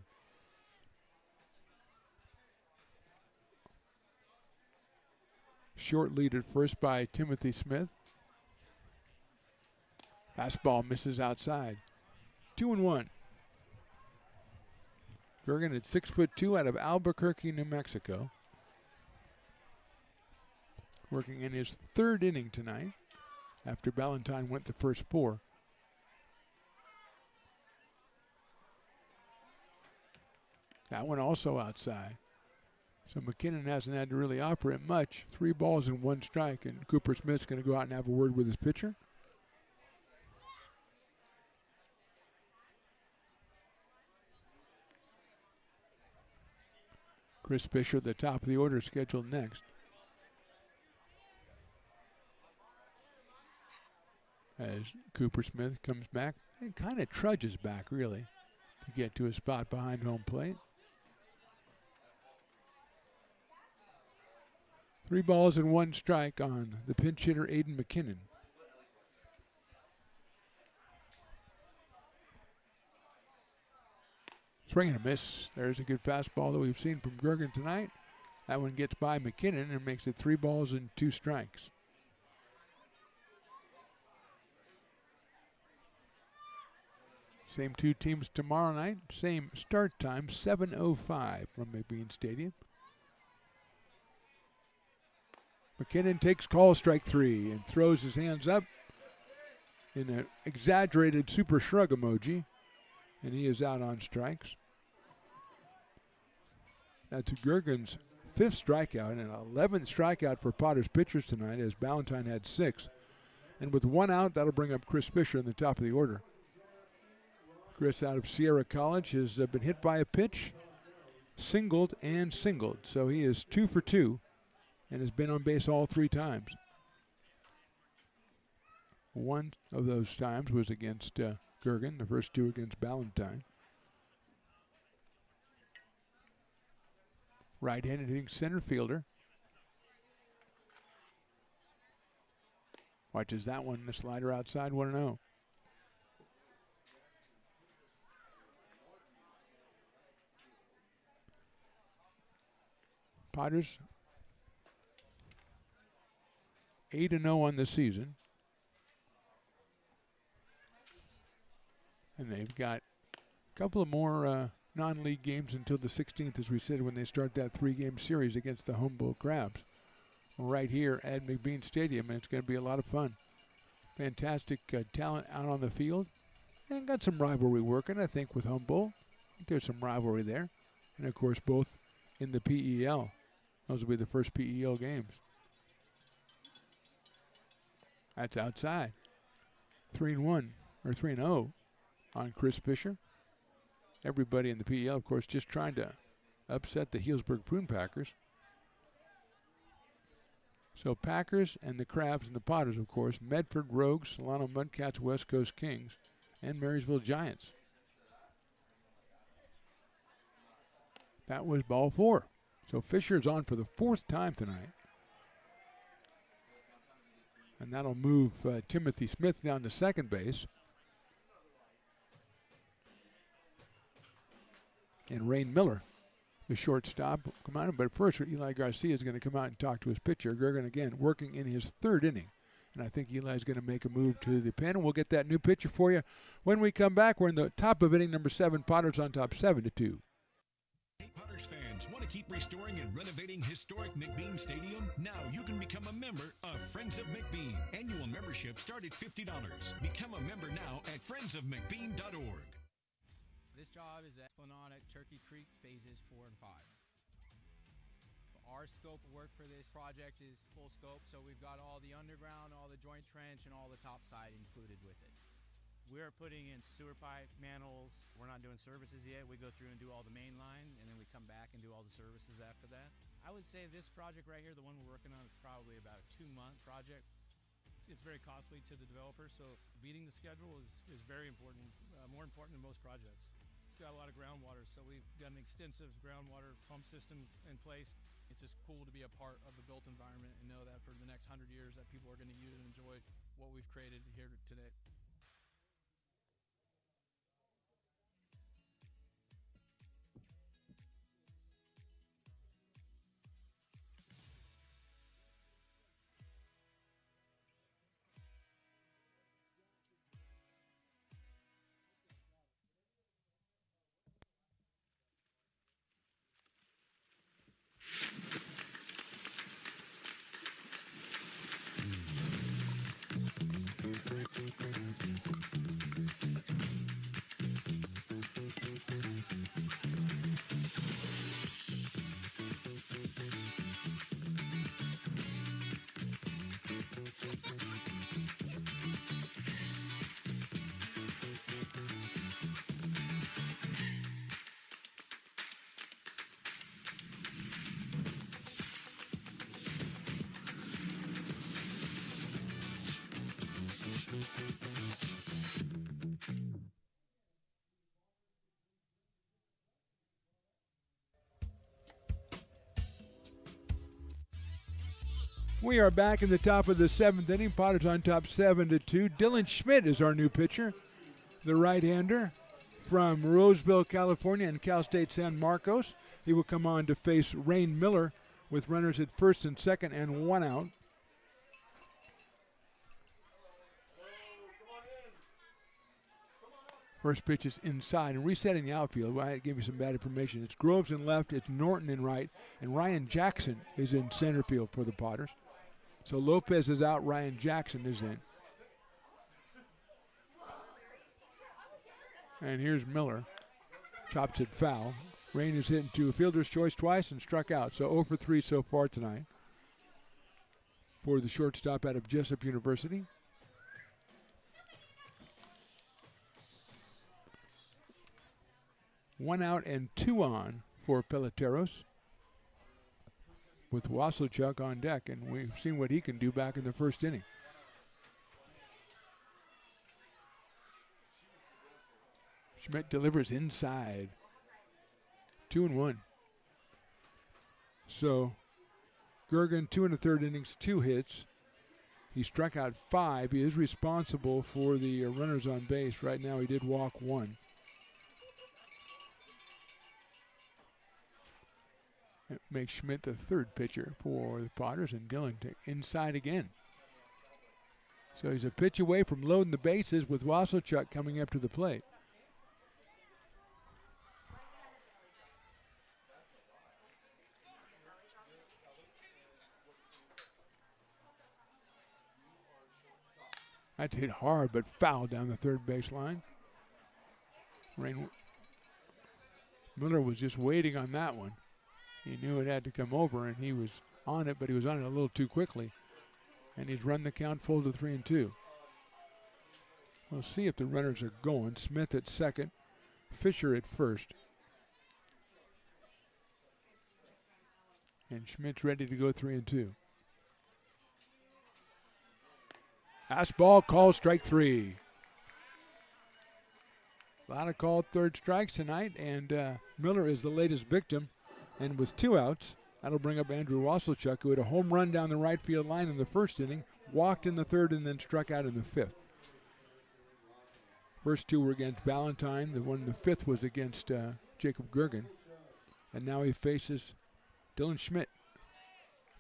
Short lead at first by Timothy Smith. Fastball misses outside. 2-1. Gergen at 6'2" out of Albuquerque, New Mexico. Working in his 3rd inning tonight after Ballantyne went the first 4. That one also outside. So McKinnon hasn't had to really operate much. 3 balls and 1 strike, and Cooper Smith's going to go out and have a word with his pitcher. Chris Fisher at the top of the order, scheduled next. As Cooper Smith comes back and kind of trudges back, really, to get to a spot behind home plate. 3 balls and 1 strike on the pinch hitter, Aiden McKinnon. Swing and a miss. There's a good fastball that we've seen from Gergen tonight. That one gets by McKinnon and makes it 3 balls and 2 strikes. Same 2 teams tomorrow night. Same start time, 7:05 from McBean Stadium. McKinnon takes call, strike 3, and throws his hands up in an exaggerated super shrug emoji, and he is out on strikes. That's Gergen's 5th strikeout and 11th strikeout for Potters pitchers tonight, as Ballantyne had 6. And with 1 out, that'll bring up Chris Fisher in the top of the order. Chris out of Sierra College has been hit by a pitch, singled and singled. So he is 2 for 2 and has been on base all 3 times. One of those times was against Gergen, the first 2 against Ballantyne. Right-handed hitting center fielder. Watches that one, the slider outside, 1-0. Potters 8-0 on the season. And they've got a couple of more non-league games until the 16th, as we said, when they start that 3-game series against the Humboldt Crabs right here at McBean Stadium, and it's going to be a lot of fun. Fantastic talent out on the field, and got some rivalry working, I think, with Humboldt. I think there's some rivalry there. And, of course, both in the PEL. Those will be the first PEL games. That's outside. 3-1, or 3-0 on Chris Fisher. Everybody in the PEL, of course, just trying to upset the Healdsburg Prune Packers. So Packers and the Crabs and the Potters, of course, Medford Rogues, Solano Mudcats, West Coast Kings, and Marysville Giants. That was ball 4. So Fisher's on for the 4th time tonight. And that'll move Timothy Smith down to second base. And Rain Miller, the shortstop, will come out. But first, Eli Garcia is going to come out and talk to his pitcher. Gergen again working in his third inning. And I think Eli's going to make a move to the pen. And we'll get that new pitcher for you when we come back. We're in the top of inning number 7. Potters on top 7-2. Hey, Potters fans, want to keep restoring and renovating historic McBean Stadium? Now you can become a member of Friends of McBean. Annual membership start at $50. Become a member now at friendsofmcbean.org. This job is at Esplanade at Turkey Creek phases 4 and 5. Our scope of work for this project is full scope, so we've got all the underground, all the joint trench, and all the top side included with it. We're putting in sewer pipe, manholes. We're not doing services yet. We go through and do all the main line, and then we come back and do all the services after that. I would say this project right here, the one we're working on, is probably about a 2-month project. It's very costly to the developer, so beating the schedule is very important, more important than most projects. It's got a lot of groundwater, so we've got an extensive groundwater pump system in place. It's just cool to be a part of the built environment and know that for the next 100 years that people are going to use and enjoy what we've created here today. We are back in the top of the 7th inning. Potters on top 7-2. Dylan Schmidt is our new pitcher, the right-hander from Roseville, California, and Cal State San Marcos. He will come on to face Rain Miller with runners at first and second and 1 out. First pitch is inside, and resetting the outfield. I gave you some bad information. It's Groves in left, it's Norton in right, and Ryan Jackson is in center field for the Potters. So Lopez is out, Ryan Jackson is in. And here's Miller. Chops it foul. Rain is hit into a fielder's choice twice and struck out. So 0 for 3 so far tonight for the shortstop out of Jessup University. One out and 2 on for Peloteros, with Wasselchuk on deck, and we've seen what he can do back in the first inning. Schmidt delivers inside. 2-1. So Gergen, 2 1/3 innings, 2 hits. He struck out 5. He is responsible for the runners on base. Right now he did walk 1. It makes Schmidt the third pitcher for the Potters, and Dillon inside again. So he's a pitch away from loading the bases with Wasselchuk coming up to the plate. That's hit hard, but foul down the third baseline. Miller was just waiting on that one. He knew it had to come over, and he was on it, but he was on it a little too quickly. And he's run the count full to 3-2. We'll see if the runners are going. Smith at second, Fisher at first. And Schmidt's ready to go 3-2. Fastball, call, strike 3. A lot of called third strikes tonight, and Miller is the latest victim. And with 2 outs, that'll bring up Andrew Wasselchuk, who had a home run down the right field line in the first inning, walked in the third, and then struck out in the 5th. First 2 were against Ballantyne. The one in the 5th was against Jacob Gergen. And now he faces Dylan Schmidt,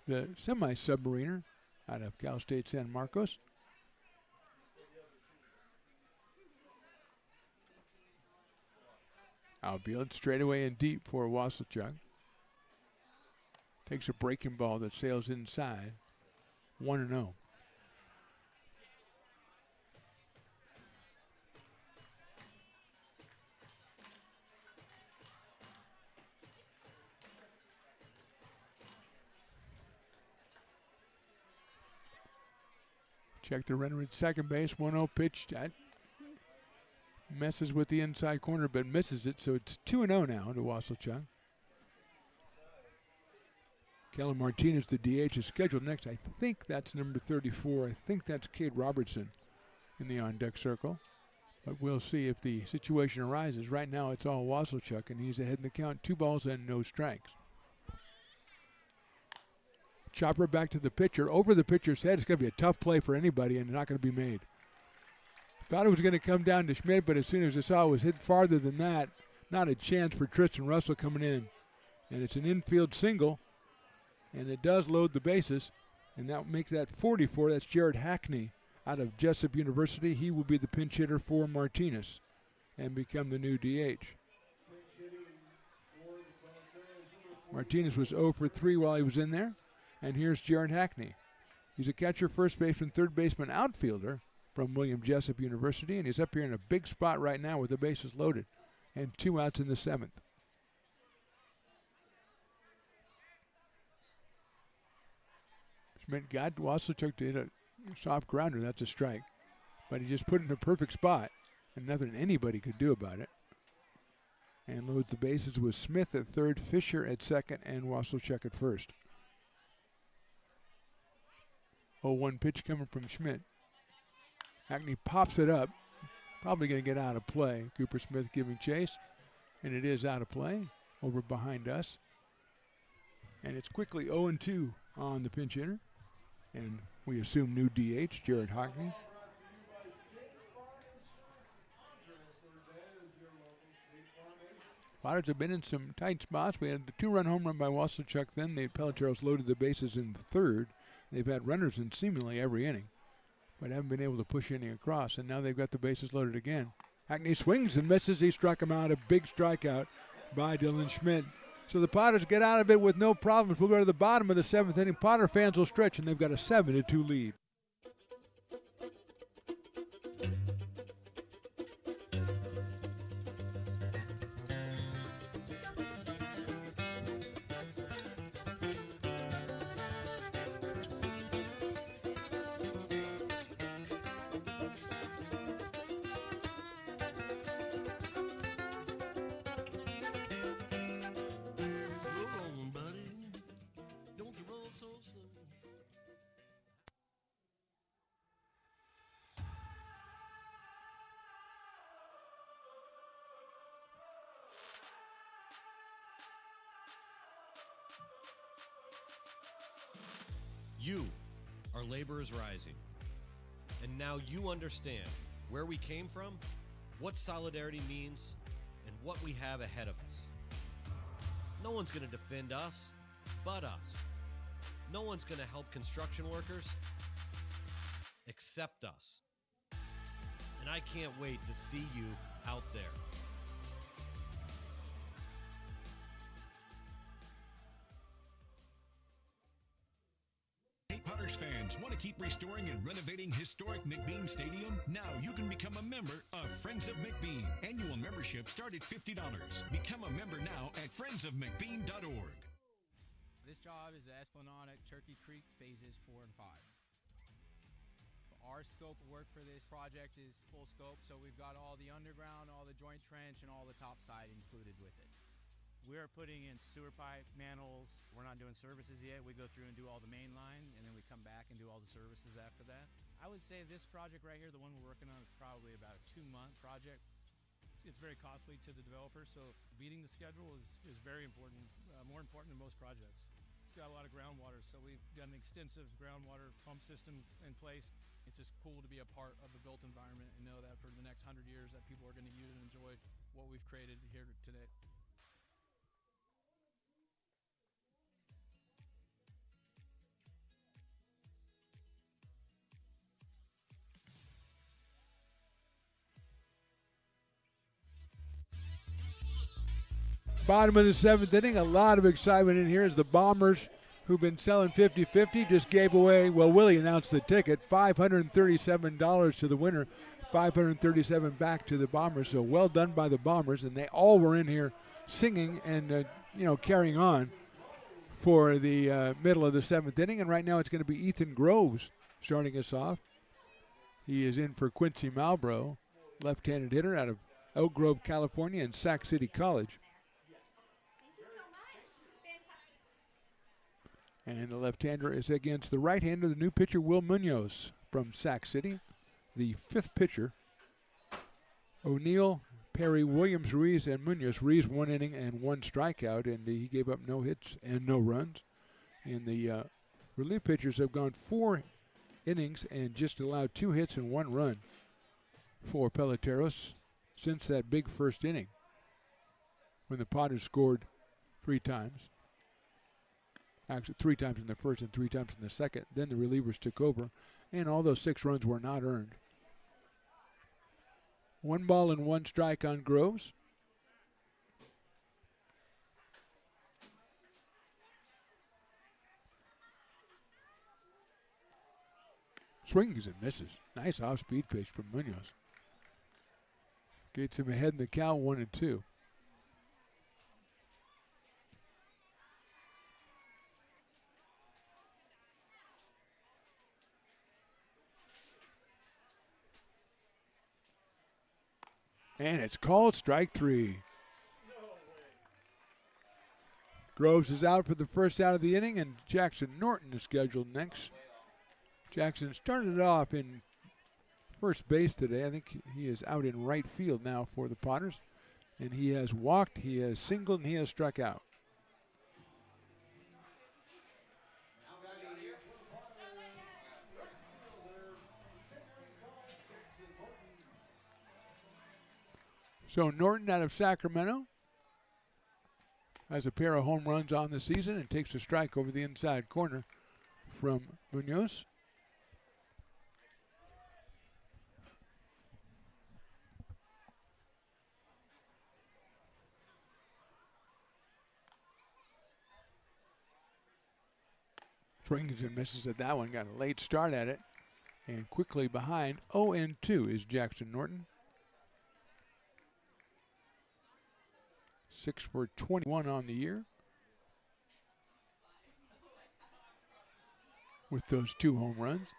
the semi-submariner out of Cal State San Marcos. Outfield, straightaway and deep for Wasselchuk. Takes a breaking ball that sails inside. 1-0. Check the runner at second base. 1-0 pitch. That messes with the inside corner but misses it, so it's 2-0 now to Wasselchuk. Kellen Martinez, the DH, is scheduled next. I think that's number 34. I think that's Cade Robertson in the on-deck circle. But we'll see if the situation arises. Right now it's all Wasselchuk, and he's ahead in the count. 2 balls and no strikes. Chopper back to the pitcher. Over the pitcher's head. It's going to be a tough play for anybody and not going to be made. Thought it was going to come down to Schmidt, but as soon as I saw it was hit farther than that, not a chance for Tristan Russell coming in. And it's an infield single, and it does load the bases, and that makes that 44. That's Jared Hackney out of Jessup University. He will be the pinch hitter for Martinez and become the new DH. Martinez was 0 for 3 while he was in there. And here's Jared Hackney. He's a catcher, first baseman, third baseman, outfielder from William Jessup University, and he's up here in a big spot right now with the bases loaded and 2 outs in the 7th. Schmidt got Wasselchuk to hit a soft grounder. That's a strike. But he just put it in a perfect spot, and nothing anybody could do about it. And loads the bases with Smith at third, Fisher at second, and Wasselchuk at first. 0-1 pitch coming from Schmidt. Hackney pops it up. Probably going to get out of play. Cooper Smith giving chase. And it is out of play over behind us. And it's quickly 0-2 on the pinch hitter. And we assume new DH, Jared Hackney. Pirates have been in some tight spots. We had the 2-run home run by Wasselchuk. Then the Peloteros loaded the bases in the third. They've had runners in seemingly every inning, but haven't been able to push any across. And now they've got the bases loaded again. Hackney swings and misses. He struck him out. A big strikeout by Dylan Schmidt. So the Potters get out of it with no problems. We'll go to the bottom of the 7th inning. Potter fans will stretch, and they've got a 7-2 lead. You are laborers rising. And now you understand where we came from, what solidarity means, and what we have ahead of us. No one's going to defend us but us. No one's going to help construction workers except us. And I can't wait to see you out there. Potters fans, want to keep restoring and renovating historic McBean Stadium? Now you can become a member of Friends of McBean. Annual membership start at $50. Become a member now at friendsofmcbean.org. This job is the Esplanade Turkey Creek phases 4 and 5. Our scope of work for this project is full scope, so we've got all the underground, all the joint trench, and all the top side included with it. We are putting in sewer pipe, manholes. We're not doing services yet. We go through and do all the main line, and then we come back and do all the services after that. I would say this project right here, the one we're working on, is probably about a 2-month project. It's very costly to the developer, so beating the schedule is very important, more important than most projects. It's got a lot of groundwater, so we've got an extensive groundwater pump system in place. It's just cool to be a part of the built environment and know that for the next 100 years that people are going to use and enjoy what we've created here today. Bottom of the 7th inning, a lot of excitement in here as the Bombers, who've been selling 50-50, just gave away, well, Willie announced the ticket, $537 to the winner, $537 back to the Bombers. So well done by the Bombers, and they all were in here singing and, carrying on for the middle of the 7th inning. And right now it's going to be Ethan Groves starting us off. He is in for Quincy Malbrough, left-handed hitter out of Elk Grove, California, and Sac City College. And the left-hander is against the right-hander, the new pitcher, Will Munoz from Sac City, the 5th pitcher. O'Neill, Perry, Williams, Ruiz, and Munoz. Ruiz 1 inning and 1 strikeout, and he gave up no hits and no runs. And the relief pitchers have gone 4 innings and just allowed 2 hits and 1 run for Peloteros since that big first inning when the Potters scored 3 times. Actually, 3 times in the first and 3 times in the second. Then the relievers took over, and all those 6 runs were not earned. 1 ball and 1 strike on Groves. Swings and misses. Nice off-speed pitch from Munoz. Gets him ahead in the count, 1-2. And it's called strike 3. Groves is out for the first out of the inning, and Jackson Norton is scheduled next. Jackson started off in first base today. I think he is out in right field now for the Potters. And he has walked, he has singled, and he has struck out. So Norton out of Sacramento has a pair of home runs on the season and takes a strike over the inside corner from Munoz. Swings and misses at that one. Got a late start at it. And quickly behind 0-2 is Jackson Norton. 6 for 21 on the year with those 2 home runs.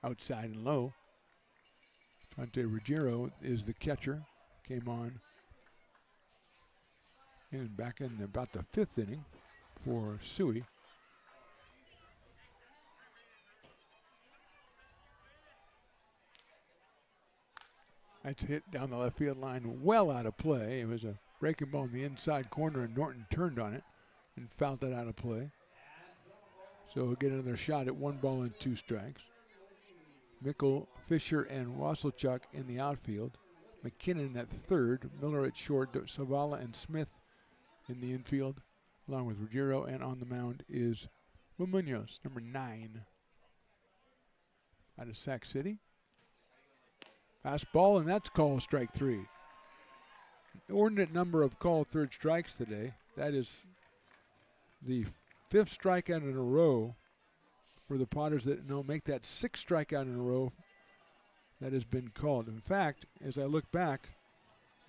Outside and low. Dante Ruggiero is the catcher. Came on and back in about the 5th inning for Suey. That's hit down the left field line, well out of play. It was a breaking ball in the inside corner, and Norton turned on it and fouled it out of play. So he'll get another shot at 1 ball and 2 strikes. Mickle, Fisher, and Wasselchuk in the outfield. McKinnon at third, Miller at short, Savala and Smith in the infield, along with Ruggiero, and on the mound is Munoz, number 9, out of Sac City. Fastball, and that's called strike 3. Inordinate number of called third strikes today. That is the 5th strikeout in a row for the Potters that make that 6th strikeout in a row that has been called. In fact, as I look back,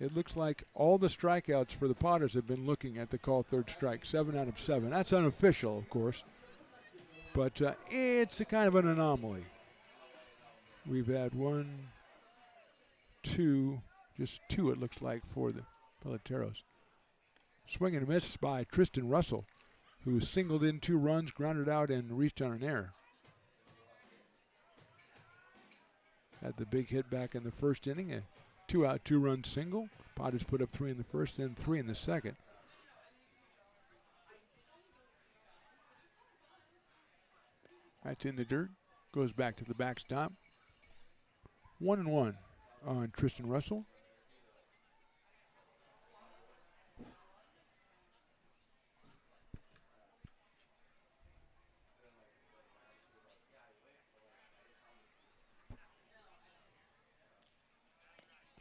it looks like all the strikeouts for the Potters have been looking at the called third strike, 7 out of 7. That's unofficial, of course, but it's a kind of an anomaly. We've had 1, 2, just 2 it looks like for the Peloteros. Swing and a miss by Tristan Russell, who singled in 2 runs, grounded out, and reached on an error. Had the big hit back in the first inning, a 2-out, 2-run single. Potters put up 3 in the first and 3 in the second. That's in the dirt, goes back to the backstop. 1-1 on Tristan Russell.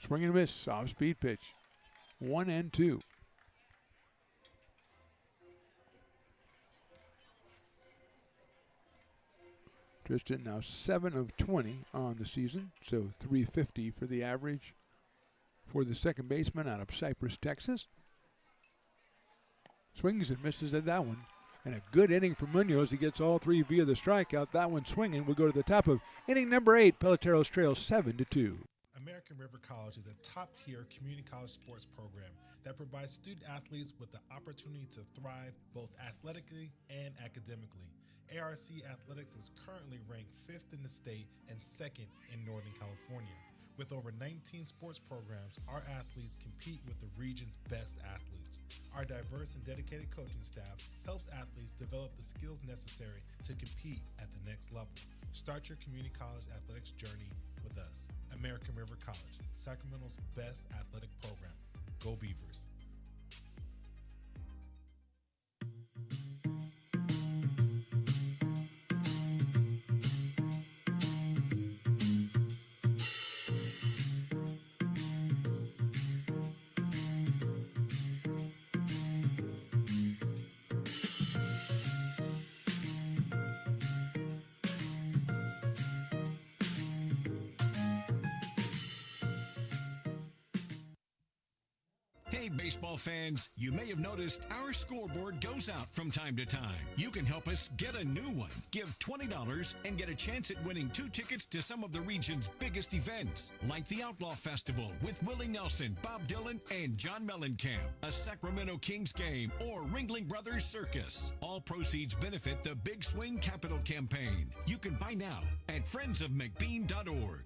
Swing and a miss, off speed pitch. 1-2. Tristan now 7 of 20 on the season, so 350 for the average for the second baseman out of Cypress, Texas. Swings and misses at that one. And a good inning for Munoz. He gets all three via the strikeout. That one swinging. We'll go to the top of inning number 8. Peloteros trail 7-2. American River College is a top-tier community college sports program that provides student athletes with the opportunity to thrive both athletically and academically. ARC Athletics is currently ranked 5th in the state and 2nd in Northern California. With over 19 sports programs, our athletes compete with the region's best athletes. Our diverse and dedicated coaching staff helps athletes develop the skills necessary to compete at the next level. Start your community college athletics journey with us. American River College, Sacramento's best athletic program. Go Beavers. Hey, baseball fans, you may have noticed our scoreboard goes out from time to time. You can help us get a new one. Give $20 and get a chance at winning 2 tickets to some of the region's biggest events, like the Outlaw Festival with Willie Nelson, Bob Dylan, and John Mellencamp, a Sacramento Kings game, or Ringling Brothers Circus. All proceeds benefit the Big Swing Capital Campaign. You can buy now at friendsofmcbean.org.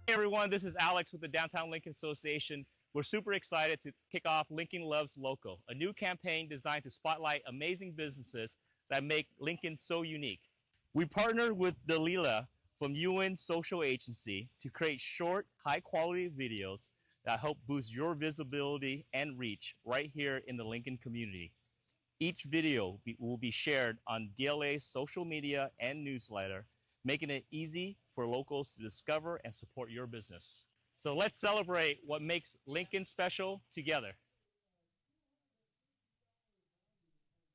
Hey everyone, this is Alex with the Downtown Lincoln Association. We're super excited to kick off Lincoln Loves Local, a new campaign designed to spotlight amazing businesses that make Lincoln so unique. We partnered with Dalila from UN Social Agency to create short, high-quality videos that help boost your visibility and reach right here in the Lincoln community. Each video will be shared on DLA's social media and newsletter, making it easy for locals to discover and support your business. So let's celebrate what makes Lincoln special together.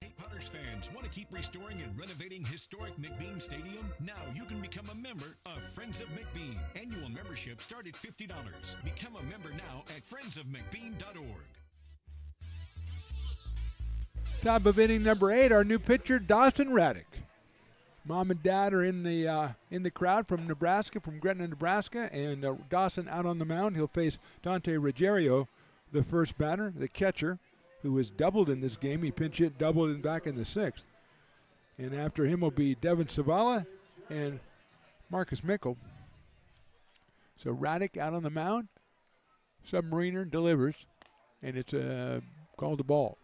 Hey, Potters fans, want to keep restoring and renovating historic McBean Stadium? Now you can become a member of Friends of McBean. Annual membership start at $50. Become a member now at friendsofmcbean.org. Top of inning number 8, our new pitcher, Dawson Raddick. Mom and Dad are in the crowd from Nebraska, from Gretna, Nebraska, and Dawson out on the mound. He'll face Dante Ruggiero, the first batter, the catcher, who has doubled in this game. He pinch hit, doubled in back in the 6th. And after him will be Devin Savala and Marcus Mickle. So Raddick out on the mound. Submariner delivers, and it's called a ball.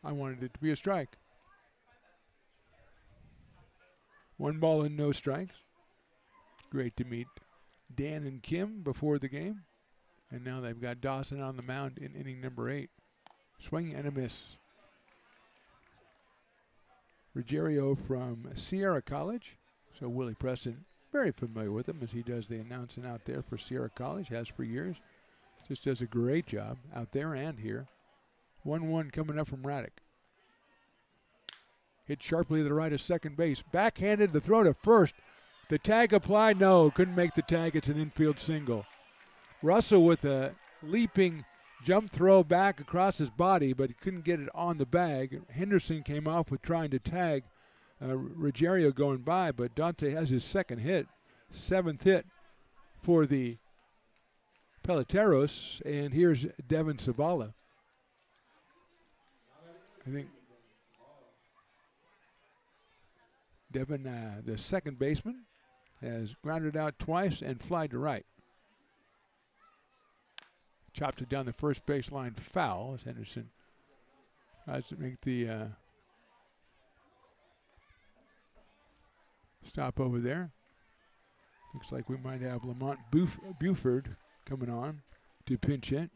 I wanted it to be a strike. 1 ball and no strikes. Great to meet Dan and Kim before the game. And now they've got Dawson on the mound in inning number 8. Swing and a miss. Ruggiero from Sierra College. So Willie Preston, very familiar with him as he does the announcing out there for Sierra College, has for years. Just does a great job out there and here. 1-1 coming up from Raddick. Hit sharply to the right of second base. Backhanded the throw to first. The tag applied. No, couldn't make the tag. It's an infield single. Russell with a leaping jump throw back across his body, but he couldn't get it on the bag. Henderson came off with trying to tag Ruggiero going by, but Dante has his second hit. 7th hit for the Peloteros, and here's Devin Savala. I think Devin, the second baseman, has grounded out twice and fly to right. Chops it down the first baseline foul as Henderson tries to make the stop over there. Looks like we might have Lamont Buford coming on to pinch hit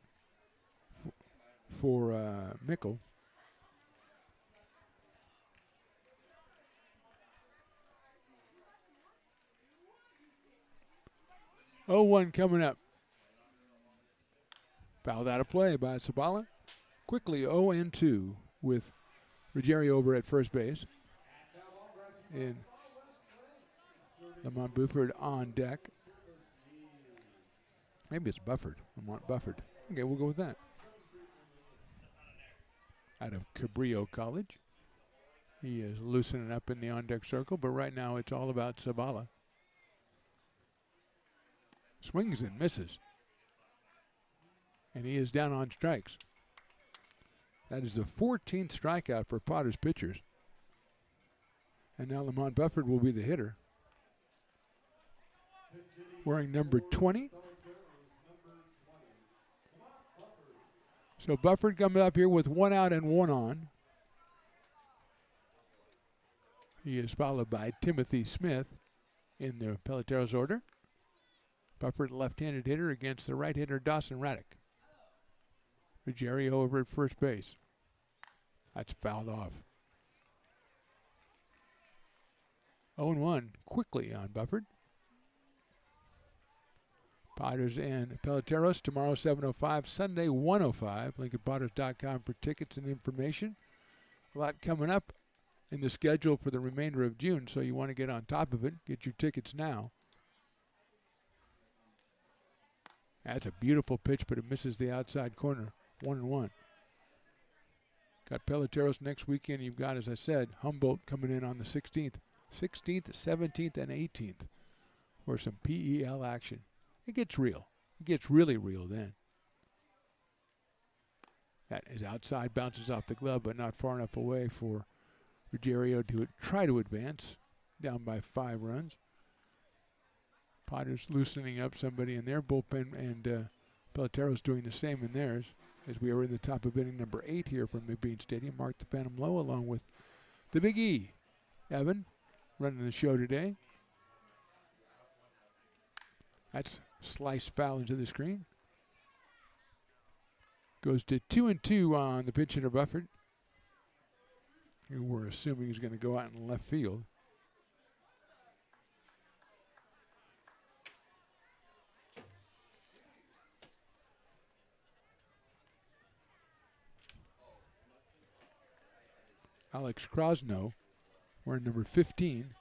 for Mickle. Oh, 1 coming up. Fouled out of play by Sabala. Quickly 0-2 with Ruggiero over at first base. And Lamont Buford on deck. Maybe it's Bufford. Lamont Bufford. Okay, we'll go with that. Out of Cabrillo College. He is loosening up in the on-deck circle, but right now it's all about Sabala. Swings and misses. And he is down on strikes. That is the 14th strikeout for Potter's pitchers. And now Lamont Bufford will be the hitter. Wearing number 20. So Bufford coming up here with 1 out and 1 on. He is followed by Timothy Smith in the Peloteros order. Bufford, left-handed hitter against the right hitter Dawson Raddick. Ruggiero over at first base. That's fouled off. 0-1 quickly on Bufford. Potters and Peloteros tomorrow 7:05, Sunday 1:05. LincolnPotters.com for tickets and information. A lot coming up in the schedule for the remainder of June, so you want to get on top of it. Get your tickets now. That's a beautiful pitch, but it misses the outside corner. 1-1. Got Peloteros next weekend. You've got, as I said, Humboldt coming in on the 16th, 17th, and 18th for some PEL action. It gets real. It gets really real then. That is outside, bounces off the glove, but not far enough away for Ruggiero to try to advance. Down by 5 runs. Potters loosening up somebody in their bullpen, and Peloteros doing the same in theirs. As we are in the top of inning number 8 here from McBean Stadium. Mark the Phantom Low along with the Big E. Evan running the show today. That's sliced foul into the screen. Goes to 2-2 on the pitch hitter Bufford. Who we're assuming is going to go out in left field. Alex Krosno, wearing number 15,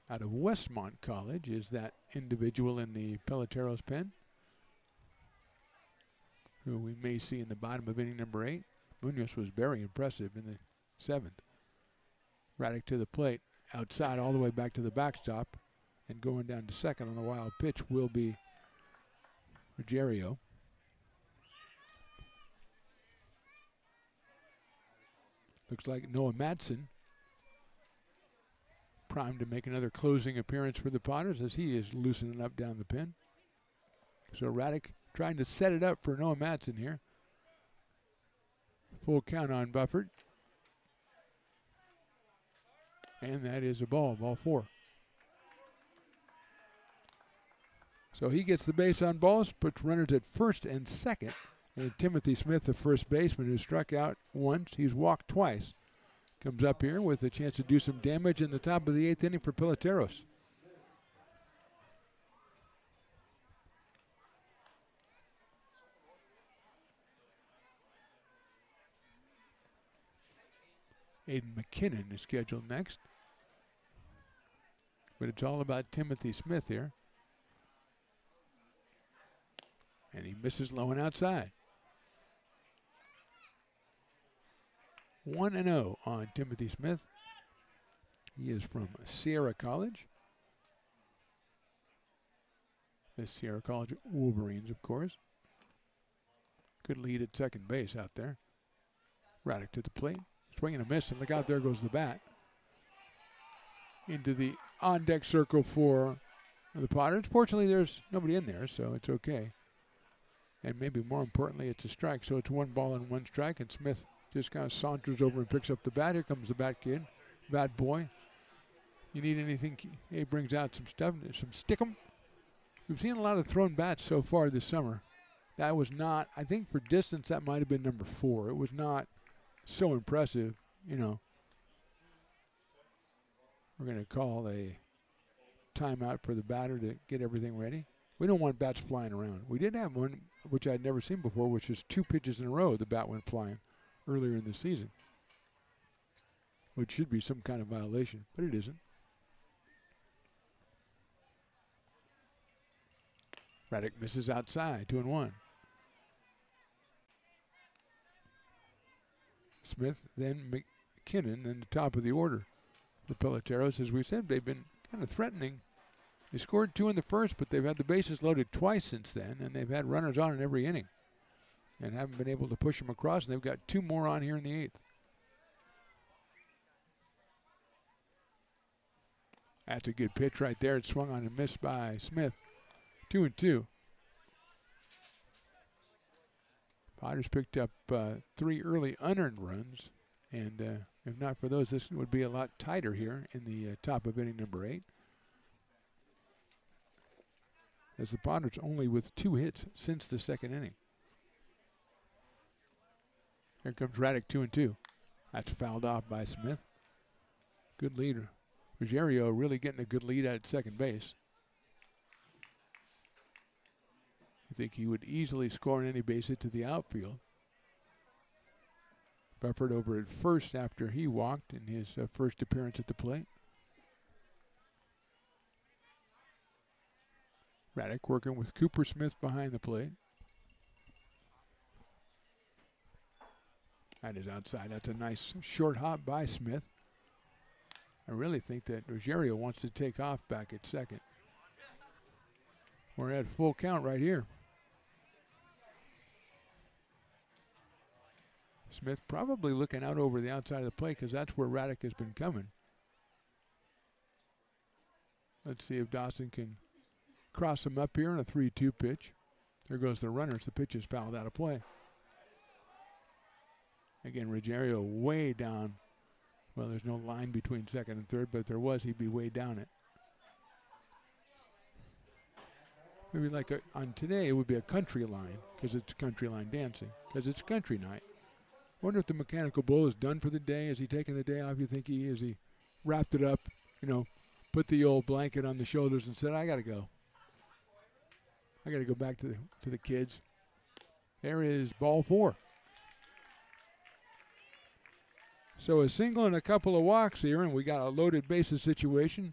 out of Westmont College, is that individual in the Peloteros pen, who we may see in the bottom of inning number 8. Munoz was very impressive in the 7th. Raddick to the plate, outside all the way back to the backstop, and going down to second on the wild pitch will be Ruggiero. Looks like Noah Madsen primed to make another closing appearance for the Potters as he is loosening up down the pin. So Raddick trying to set it up for Noah Madsen here. Full count on Bufford. And that is a ball 4. So he gets the base on balls, puts runners at first and second. And Timothy Smith, the first baseman, who struck out once, he's walked twice, comes up here with a chance to do some damage in the top of the 8th inning for Peloteros. Aiden McKinnon is scheduled next. But it's all about Timothy Smith here. And he misses low and outside. 1-0 on Timothy Smith. He is from Sierra College. The Sierra College Wolverines, of course. Good lead at second base out there. Raddick to the plate. Swing and a miss, and look out, there goes the bat. Into the on-deck circle for the Potters. Fortunately, there's nobody in there, so it's okay. And maybe more importantly, it's a strike. So it's 1 ball and 1 strike, and Smith just kind of saunters over and picks up the bat. Here comes the bat kid, bat boy. You need anything, he brings out some stuff, some stickum. We've seen a lot of thrown bats so far this summer. That was not, I think for distance, that might have been number 4. It was not so impressive, you know. We're going to call a timeout for the batter to get everything ready. We don't want bats flying around. We did have one, which I'd never seen before, which was 2 pitches in a row the bat went flying earlier in the season, which should be some kind of violation, but it isn't. Raddick misses outside, 2-1. Smith, then McKinnon, then the top of the order for Peloteros. As we said, they've been kind of threatening. They scored 2 in the first, but they've had the bases loaded twice since then, and they've had runners on in every inning and haven't been able to push them across, and they've got 2 more on here in the 8th. That's a good pitch right there. It swung on and missed by Smith. 2-2. Potters picked up 3 early unearned runs, and if not for those, this would be a lot tighter here in the top of inning number 8. As the Potters only with 2 hits since the second inning. Here comes Raddick, 2-2. That's fouled off by Smith. Good leader. Ruggiero really getting a good lead at second base. I think he would easily score on any base hit to the outfield. Bufford over at first after he walked in his first appearance at the plate. Raddick working with Cooper Smith behind the plate. That is outside. That's a nice short hop by Smith. I really think that Ruggiero wants to take off back at second. We're at full count right here. Smith probably looking out over the outside of the plate because that's where Raddick has been coming. Let's see if Dawson can cross him up here on a 3-2 pitch. There goes the runners. The pitch is fouled out of play. Again, Ruggiero way down. Well, there's no line between second and third, but if there was, he'd be way down it. Maybe like on today, it would be a country line because it's country line dancing because it's country night. Wonder if the mechanical bull is done for the day. Is he taking the day off? You think he is? He wrapped it up, put the old blanket on the shoulders and said, I got to go. I got to go back to the kids. There is ball 4. So a single and a couple of walks here, and we got a loaded bases situation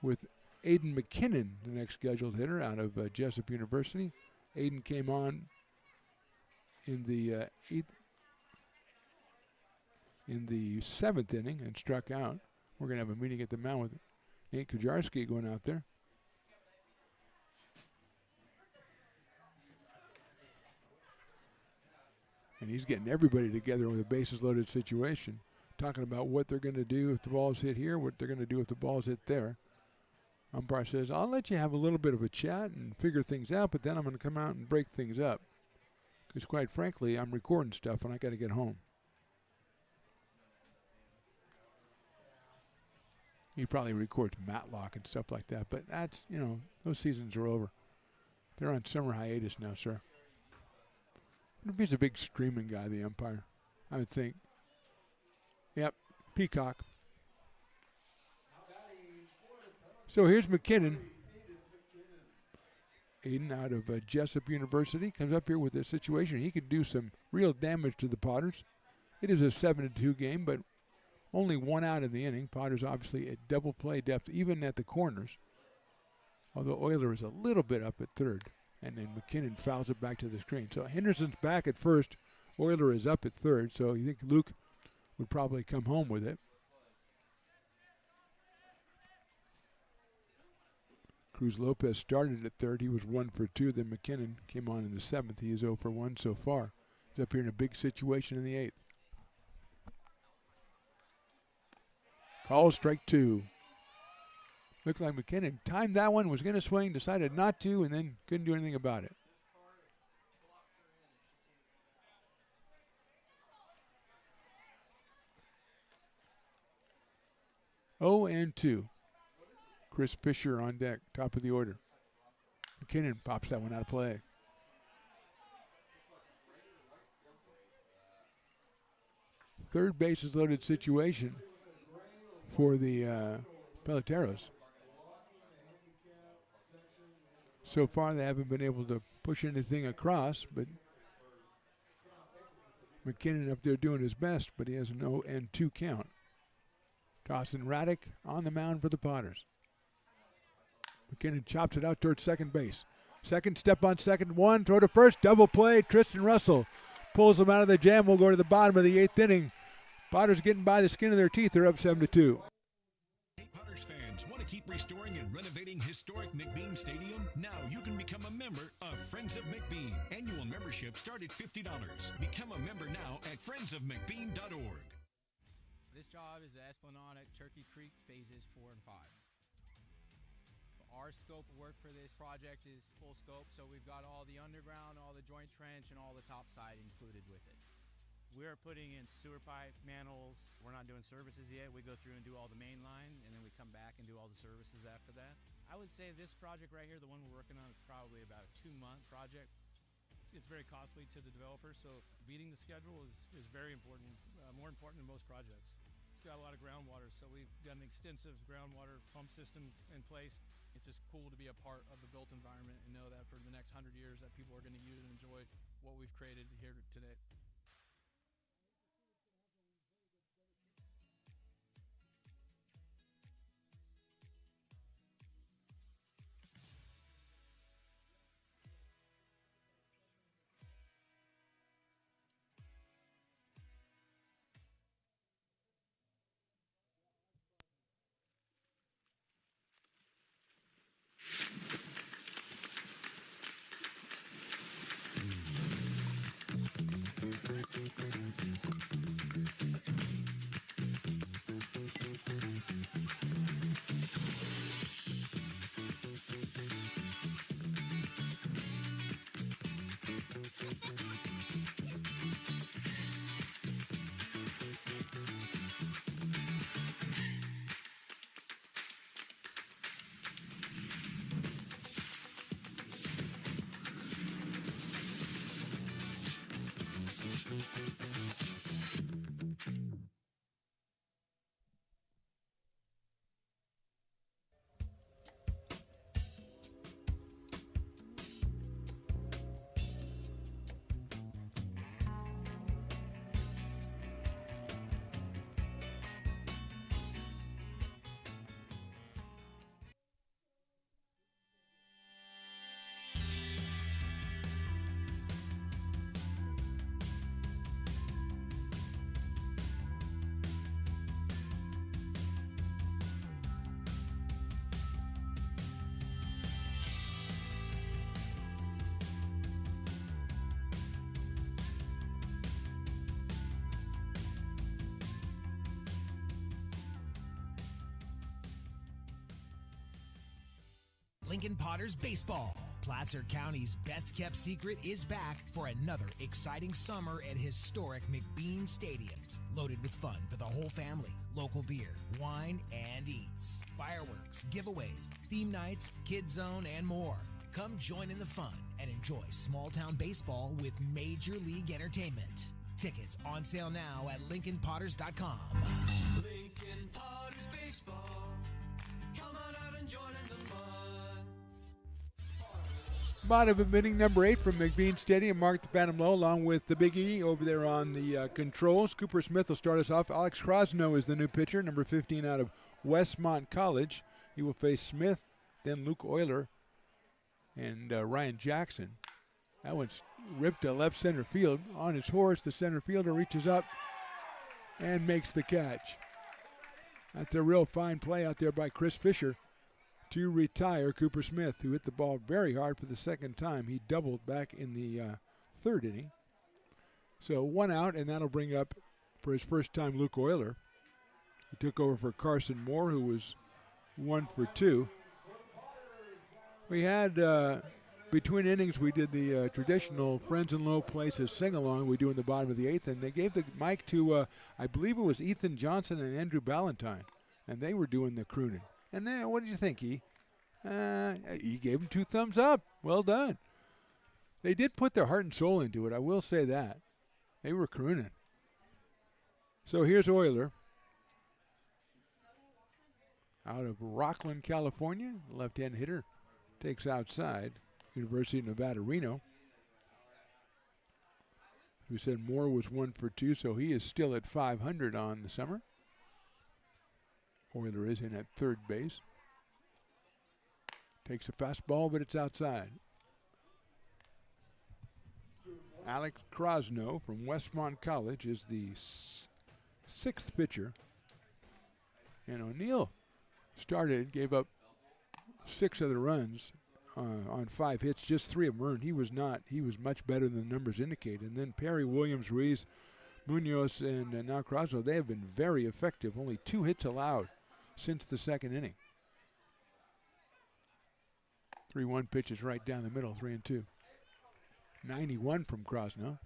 with Aiden McKinnon, the next scheduled hitter out of Jessup University. Aiden came on in the 7th inning and struck out. We're going to have a meeting at the mound with Nate Kujarski going out there. And he's getting everybody together with a bases loaded situation, talking about what they're going to do if the ball's hit here, what they're going to do if the ball's hit there. Umpire says, I'll let you have a little bit of a chat and figure things out, but then I'm going to come out and break things up. Because quite frankly, I'm recording stuff and I got to get home. He probably records Matlock and stuff like that, but that's, those seasons are over. They're on summer hiatus now, sir. If he's a big screaming guy, the umpire, I would think. Yep, Peacock. So here's McKinnon. Aiden out of Jessup University comes up here with this situation. He could do some real damage to the Potters. It is a 7-2 game, but only 1 out in the inning. Potters obviously at double play depth, even at the corners. Although Euler is a little bit up at third. And then McKinnon fouls it back to the screen. So Henderson's back at first. Euler is up at third. So you think Luke would probably come home with it. Cruz Lopez started at third. He was 1 for 2. Then McKinnon came on in the 7th. He is 0 for 1 so far. He's up here in a big situation in the 8th. Call strike 2. Looked like McKinnon timed that one, was going to swing, decided not to, and then couldn't do anything about it. Oh, and 2. Chris Fisher on deck, top of the order. McKinnon pops that one out of play. Third bases loaded situation for the Peloteros. So far, they haven't been able to push anything across, but McKinnon up there doing his best, but he has an 0-2 count. Dawson Raddick on the mound for the Potters. McKinnon chops it out towards second base. Second step on second, one, throw to first, double play. Tristan Russell pulls them out of the jam. We'll go to the bottom of the 8th inning. Potters getting by the skin of their teeth. They're up 7-2. Potters fans want to keep restoring and renovating historic McBean Stadium? Now you can become a member of Friends of McBean. Annual membership start at $50. Become a member now at friendsofmcbean.org. This job is the Esplanade at Turkey Creek phases 4 and 5. Our scope of work for this project is full scope, so we've got all the underground, all the joint trench, and all the top side included with it. We are putting in sewer pipe, manholes. We're not doing services yet. We go through and do all the main line, and then we come back and do all the services after that. I would say this project right here, the one we're working on, is probably about a 2-month project. It's very costly to the developer, so beating the schedule is very important, more important than most projects. It's got a lot of groundwater, so we've got an extensive groundwater pump system in place. It's just cool to be a part of the built environment and know that for the next 100 years that people are going to use and enjoy what we've created here today. Lincoln Potters Baseball. Placer County's best-kept secret is back for another exciting summer at historic McBean Stadiums. Loaded with fun for the whole family, local beer, wine, and eats. Fireworks, giveaways, theme nights, kids zone, and more. Come join in the fun and enjoy small-town baseball with Major League Entertainment. Tickets on sale now at LincolnPotters.com. Lincoln Potters Baseball. Come on out and join in the fun. Bottom of inning number 8 from McBean Stadium. Mark the Phantom Low along with the Big E over there on the controls. Cooper Smith will start us off. Alex Krosno is the new pitcher, number 15 out of Westmont College. He will face Smith, then Luke Euler, and Ryan Jackson. That one's ripped to left center field. On his horse, the center fielder reaches up and makes the catch. That's a real fine play out there by Chris Fisher to retire Cooper Smith, who hit the ball very hard for the second time. He doubled back in the 3rd inning. So 1 out, and that'll bring up for his first time Luke Euler. He took over for Carson Moore, who was 1 for 2. We had, between innings, we did the traditional Friends in Low Places sing-along we do in the bottom of the 8th, and they gave the mic to, I believe it was Ethan Johnson and Andrew Ballantyne, and they were doing the crooning. And then, what did you think, E? He gave them 2 thumbs up. Well done. They did put their heart and soul into it, I will say that. They were crooning. So here's Euler. Out of Rockland, California, left-hand hitter. takes outside. University of Nevada, Reno. We said Moore was 1 for 2, so he is still at 500 on the summer. Euler is in at third base. Takes a fastball, but it's outside. Alex Krosno from Westmont College is the sixth pitcher. And O'Neill started, gave up 6 of the runs on 5 hits, just 3 of them earned. He was much better than the numbers indicate. And then Perry, Williams, Ruiz, Munoz, and now Krosno, they have been very effective. Only 2 hits allowed since the second inning. 3-1 pitches right down the middle, 3-2. 91 from Krosno.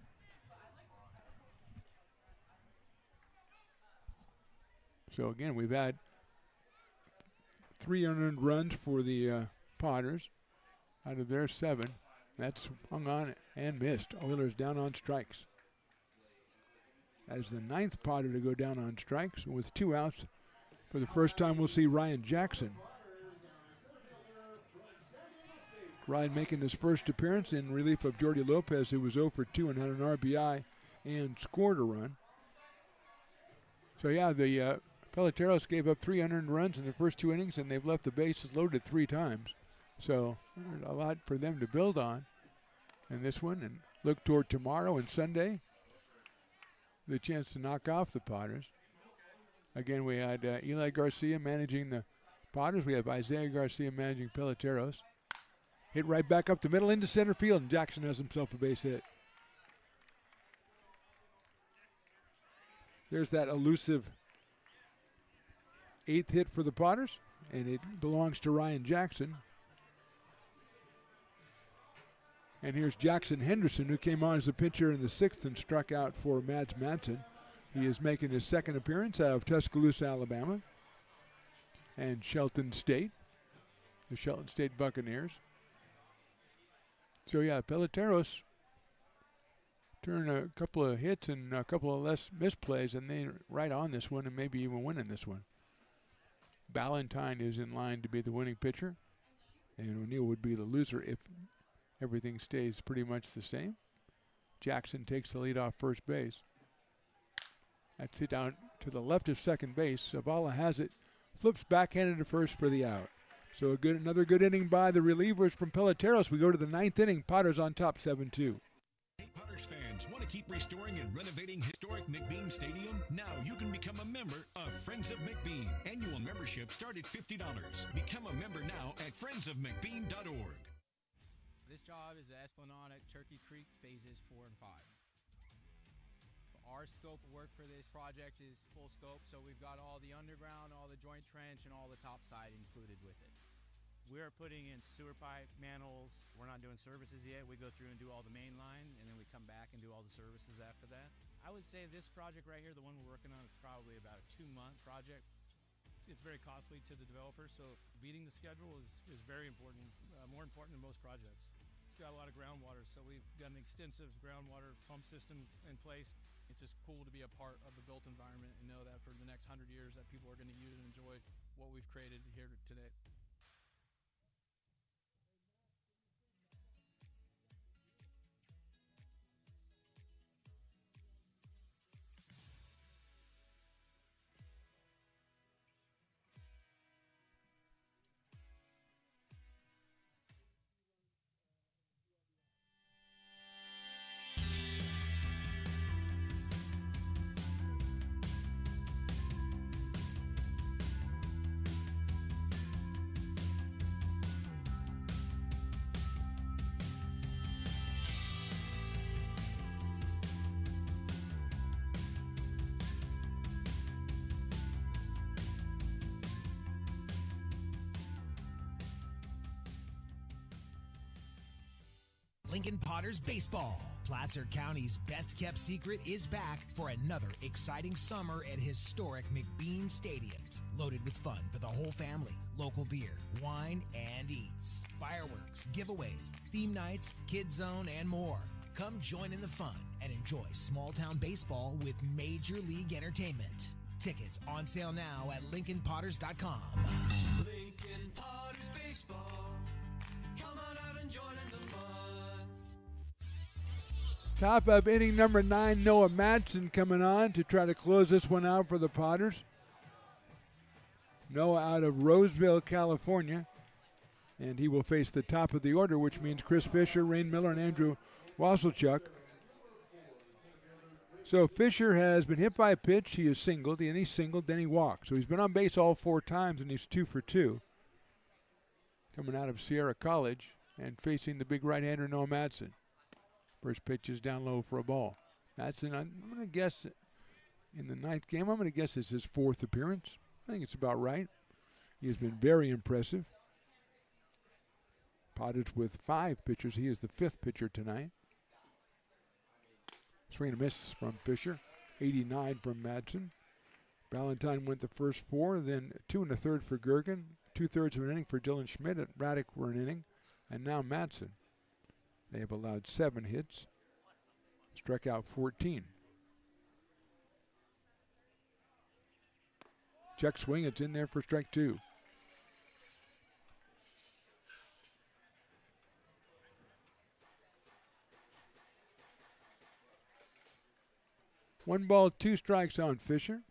So again, we've had 3 unearned runs for the Potters out of their 7. That's hung on and missed. Oilers down on strikes. That is the 9th Potter to go down on strikes. With 2 outs, for the first time we'll see Ryan Jackson. Ryan making his first appearance in relief of Jordy Lopez, who was 0 for 2 and had an RBI and scored a run. So yeah, the Peloteros gave up 3 unearned runs in the first 2 innings, and they've left the bases loaded 3 times. So there's a lot for them to build on in this one, and look toward tomorrow and Sunday, the chance to knock off the Potters. Again, we had Eli Garcia managing the Potters. We have Isaiah Garcia managing Peloteros. Hit right back up the middle into center field, and Jackson has himself a base hit. There's that elusive 8th hit for the Potters, and it belongs to Ryan Jackson. And here's Jackson Henderson, who came on as a pitcher in the 6th and struck out for Mads Madsen. He is making his second appearance out of Tuscaloosa, Alabama, and Shelton State, the Shelton State Buccaneers. So yeah, Peloteros turn a couple of hits and a couple of less misplays, and they're right on this one and maybe even winning this one. Ballantyne is in line to be the winning pitcher, and O'Neill would be the loser if everything stays pretty much the same. Jackson takes the lead off first base. That's it down to the left of second base. Zavala has it, flips backhanded to first for the out. So another good inning by the relievers from Peloteros. We go to the 9th inning. Potters on top, 7-2. Hey, Potters fans, want to keep restoring and renovating historic McBean Stadium? Now you can become a member of Friends of McBean. Annual membership start at $50. Become a member now at friendsofmcbean.org. This job is the Esplanade Turkey Creek phases 4 and 5. Our scope of work for this project is full scope, so we've got all the underground, all the joint trench, and all the top side included with it. We are putting in sewer pipe, manholes. We're not doing services yet. We go through and do all the main line, and then we come back and do all the services after that. I would say this project right here, the one we're working on, is probably about a 2-month project. It's very costly to the developer, so beating the schedule is very important, more important than most projects. It's got a lot of groundwater, so we've got an extensive groundwater pump system in place. It's just cool to be a part of the built environment and know that for the next 100 years that people are going to use and enjoy what we've created here today. Lincoln Potters Baseball. Placer County's best-kept secret is back for another exciting summer at historic McBean Stadiums. Loaded with fun for the whole family, local beer, wine, and eats. Fireworks, giveaways, theme nights, kids zone, and more. Come join in the fun and enjoy small-town baseball with Major League Entertainment. Tickets on sale now at LincolnPotters.com. Lincoln Potters Baseball. Top of inning number 9, Noah Madsen coming on to try to close this one out for the Potters. Noah out of Roseville, California. And he will face the top of the order, which means Chris Fisher, Rain Miller, and Andrew Wasselchuk. So Fisher has been hit by a pitch. He is singled, and he singled, then he walked. So he's been on base all 4 times, and he's 2 for 2. Coming out of Sierra College and facing the big right-hander Noah Madsen. First pitch is down low for a ball. Madsen, I'm going to guess in the 9th game, I'm going to guess it's his 4th appearance. I think it's about right. He has been very impressive. Potters with 5 pitchers. He is the 5th pitcher tonight. Swing and a miss from Fisher. 89 from Madsen. Ballantyne went the first 4, then 2 1/3 for Gergen. 2/3 of an inning for Dylan Schmidt. At Braddock were an inning. And now Madsen. They have allowed 7 hits. Struck out 14. Check swing. It's in there for strike 2. One ball, 2 strikes on Fisher.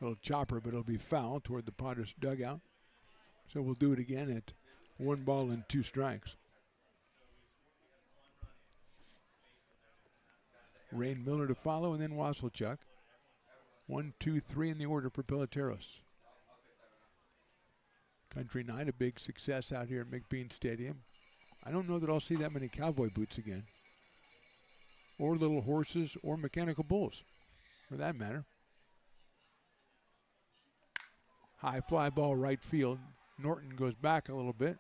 Little chopper, but it'll be foul toward the Potters dugout. So we'll do it again at 1 ball and 2 strikes. Rain Miller to follow, and then Wasselchuk. 1, 2, 3 in the order for Peloteros. Country night, a big success out here at McBean Stadium. I don't know that I'll see that many cowboy boots again. Or little horses or mechanical bulls, for that matter. High fly ball right field. Norton goes back a little bit,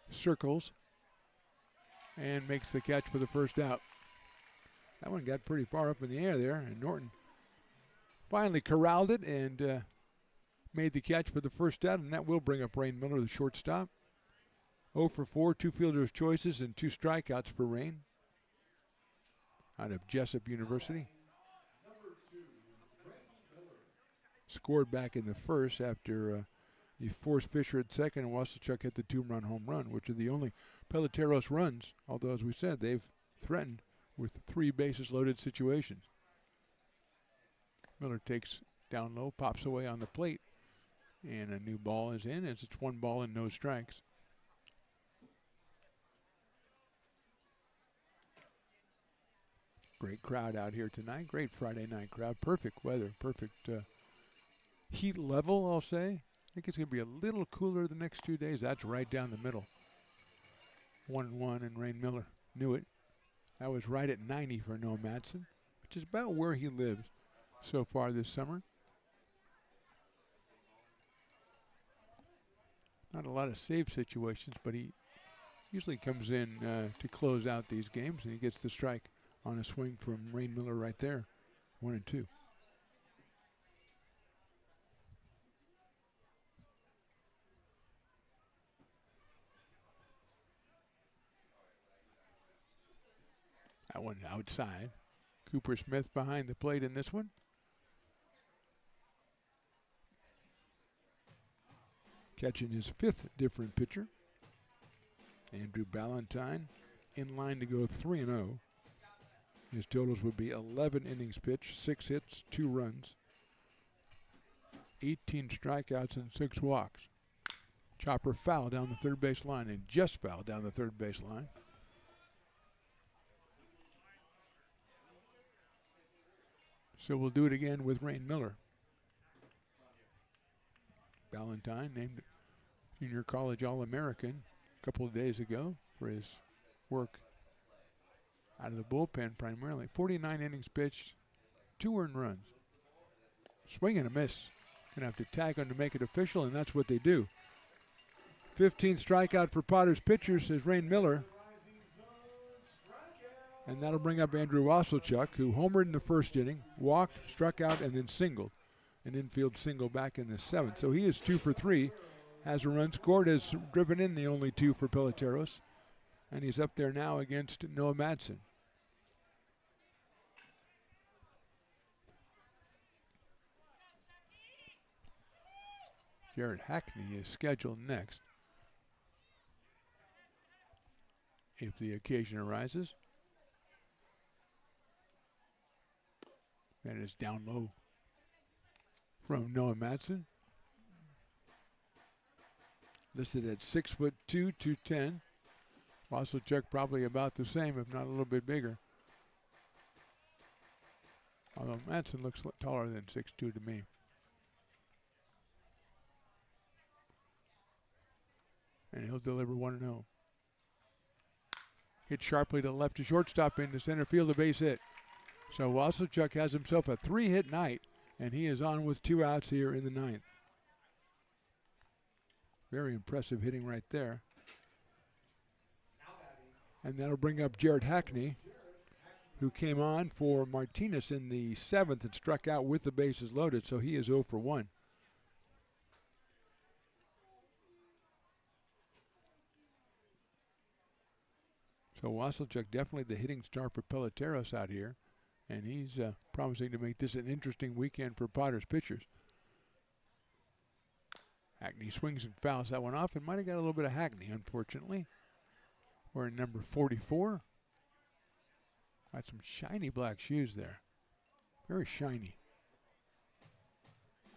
circles, and makes the catch for the first out. That one got pretty far up in the air there, and Norton finally corralled it and made the catch for the first out, and that will bring up Rain Miller, the shortstop. 0 for 4, 2 fielder's choices, and 2 strikeouts for Rain out of Jessup University. Scored back in the first after he forced Fisher at second, and Wasselchuk hit the 2-run home run, which are the only Peloteros runs, although, as we said, they've threatened with 3 bases loaded situations. Miller takes down low, pops away on the plate, and a new ball is in as it's 1 ball and no strikes. Great crowd out here tonight. Great Friday night crowd. Perfect weather. Perfect heat level, I'll say. I think it's going to be a little cooler the next 2 days. That's right down the middle. 1-1, and Rain Miller knew it. That was right at 90 for Noah Madsen, which is about where he lives so far this summer. Not a lot of save situations, but he usually comes in to close out these games, and he gets the strike on a swing from Rain Miller right there. 1-2. That one outside. Cooper Smith behind the plate in this one. Catching his 5th different pitcher. Andrew Ballantyne in line to go 3-0. His totals would be 11 innings pitched, 6 hits, 2 runs, 18 strikeouts, and 6 walks. Chopper foul down the third base line, and just foul down the third base line. So we'll do it again with Rain Miller. Ballantyne named Junior College All-American a couple of days ago for his work out of the bullpen primarily. 49 innings pitched, 2 earned runs. Swing and a miss. Gonna have to tag him to make it official, and that's what they do. 15th strikeout for Potters pitchers is Rain Miller. And that'll bring up Andrew Wasselchuk, who homered in the first inning, walked, struck out, and then singled. An infield single back in the 7th. So he is 2 for 3. Has a run scored, has driven in the only 2 for Peloteros. And he's up there now against Noah Madsen. Jared Hackney is scheduled next, if the occasion arises. That is down low from Noah Madsen. Listed at 6'2", 210. Wasselchuk probably about the same, if not a little bit bigger. Although Madsen looks taller than 6'2" to me. And he'll deliver 1-0. Hit sharply to left to shortstop into center field, a base hit. So Wasselchuk has himself a 3-hit night, and he is on with 2 outs here in the 9th. Very impressive hitting right there. And that'll bring up Jared Hackney, who came on for Martinez in the 7th and struck out with the bases loaded, so he is 0 for 1. So Wasselchuk definitely the hitting star for Peloteros out here, and he's promising to make this an interesting weekend for Potter's pitchers. Hackney swings and fouls that one off, and might have got a little bit of Hackney, unfortunately. Wearing number 44. Got some shiny black shoes there. Very shiny.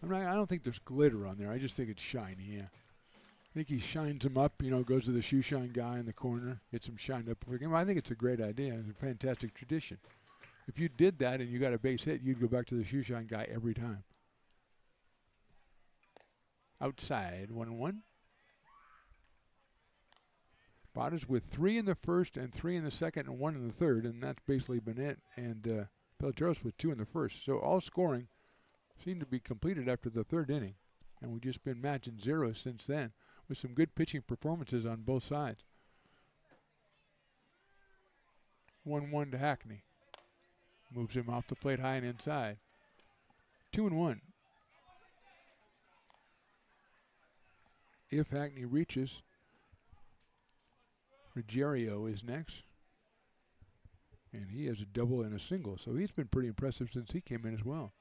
I don't think there's glitter on there. I just think it's shiny, yeah. I think he shines them up, goes to the shoe shine guy in the corner, gets them shined up for the game. I think it's a great idea. It's a fantastic tradition. If you did that and you got a base hit, you'd go back to the shoe shine guy every time. Outside, 1-1. Potters with 3 in the first and 3 in the second and 1 in the third, and that's basically been it. And Peloteros with 2 in the first. So all scoring seemed to be completed after the 3rd inning. And we've just been matching zeros since then with some good pitching performances on both sides. 1-1 to Hackney. Moves him off the plate high and inside. 2-1. If Hackney reaches, Ruggiero is next. And he has a double and a single. So he's been pretty impressive since he came in as well.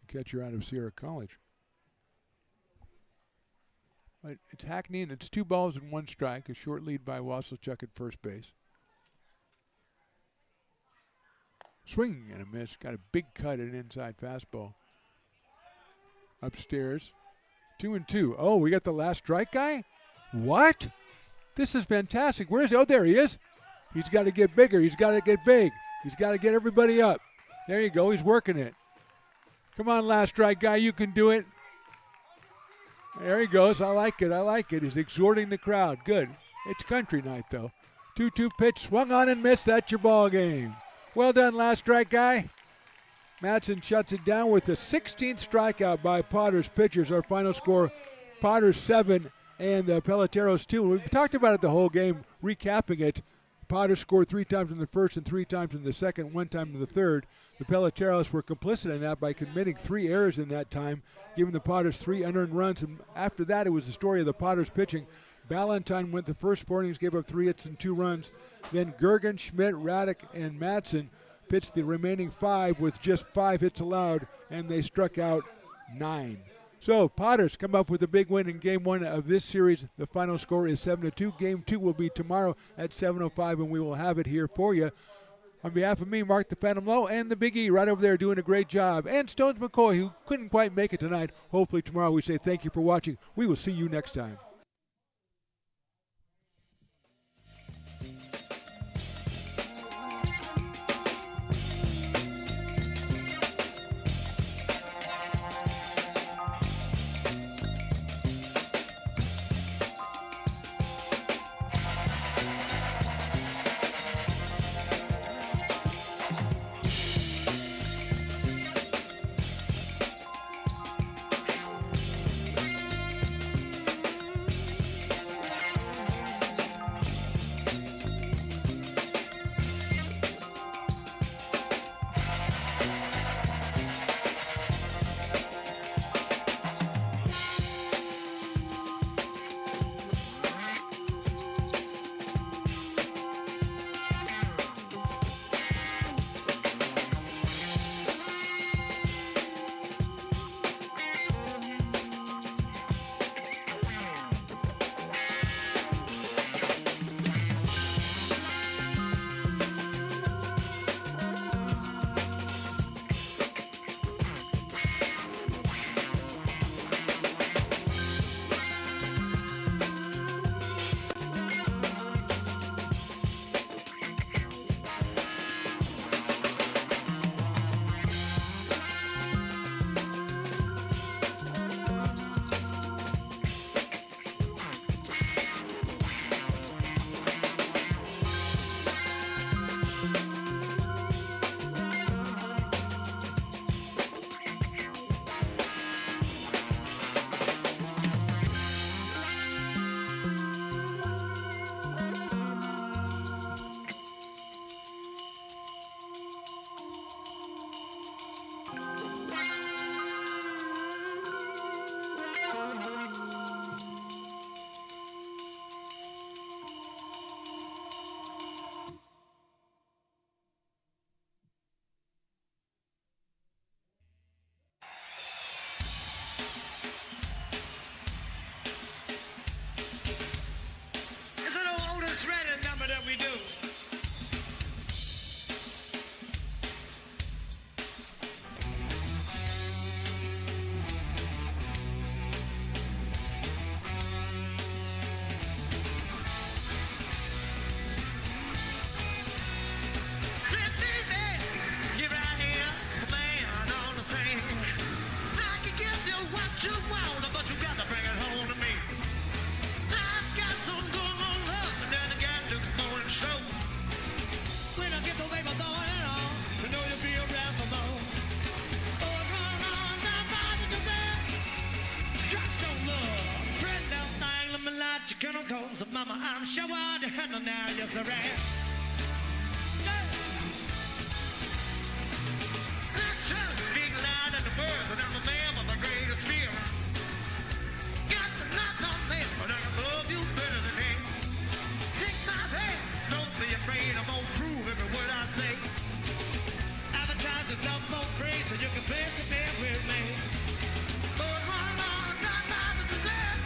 The catcher out of Sierra College. But it's Hackney, and it's 2 balls and 1 strike. A short lead by Wasselchuk at first base. Swing and a miss. Got a big cut at an inside fastball. Upstairs. 2-2. Oh, we got the last strike guy? What? This is fantastic. Where is he? Oh, there he is. He's got to get bigger. He's got to get big. He's got to get everybody up. There you go. He's working it. Come on, last strike guy. You can do it. There he goes. I like it. I like it. He's exhorting the crowd. Good. It's country night, though. 2-2 pitch. Swung on and missed. That's your ball game. Well done, last strike guy. Madsen shuts it down with the 16th strikeout by Potter's pitchers. Our final score, Potter's 7 and Peloteros 2. We've talked about it the whole game, recapping it. Potter scored 3 times in the first and 3 times in the second, 1 time in the third. The Peloteros were complicit in that by committing 3 errors in that time, giving the Potters 3 unearned runs. And after that, it was the story of the Potters pitching. Ballantyne went the first 4 innings, gave up 3 hits and 2 runs. Then Gergen, Schmidt, Raddick, and Madsen pitched the remaining 5 with just 5 hits allowed, and they struck out 9. So Potters come up with a big win in Game 1 of this series. The final score is 7-2. Game 2 will be tomorrow at 7:05, and we will have it here for you. On behalf of me, Mark the Phantom Lowe, and the Big E right over there doing a great job, and Stones McCoy, who couldn't quite make it tonight. Hopefully tomorrow we say thank you for watching. We will see you next time. mama, I'm sure I'd handle now, yes, I am. Let's just speak loud in the world, and I'm a man with the greatest fear. Got to knock on me, but I love you better than me. Take my hand, don't be afraid, I'm gonna prove every word I say. Advertise the love for free, so you can place a bed with me. But one long time I was there.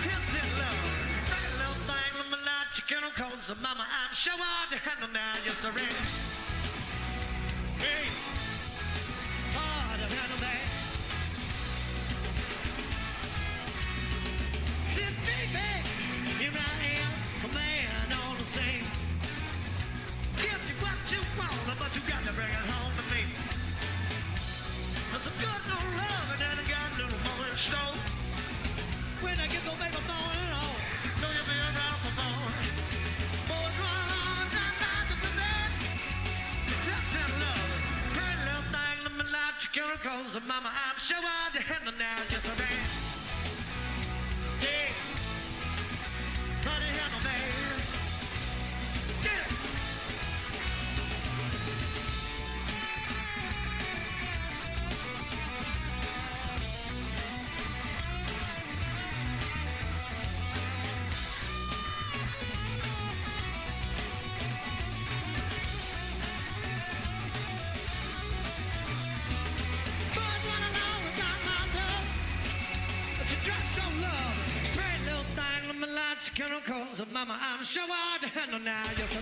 Tips in love, that little thing with my life, you can't call so mama, I'm sure I'd handle now, yes, I am. Hey, hard to handle that. Said, baby, here I am, a man all the same. Give me what you want, but you got to bring it home to me. There's a good no love, and then I got a little more in store. When I get the baby thorn and all, know you'll be around for more. Boys run on, not about to present. Touch and love, pretty little thing in my life, you can't recall. So mama, I'm sure I'd handle now, just a man. Yeah, honey, handle man. Yeah. Cause of mama, I'm sure I'd handle now, yes, I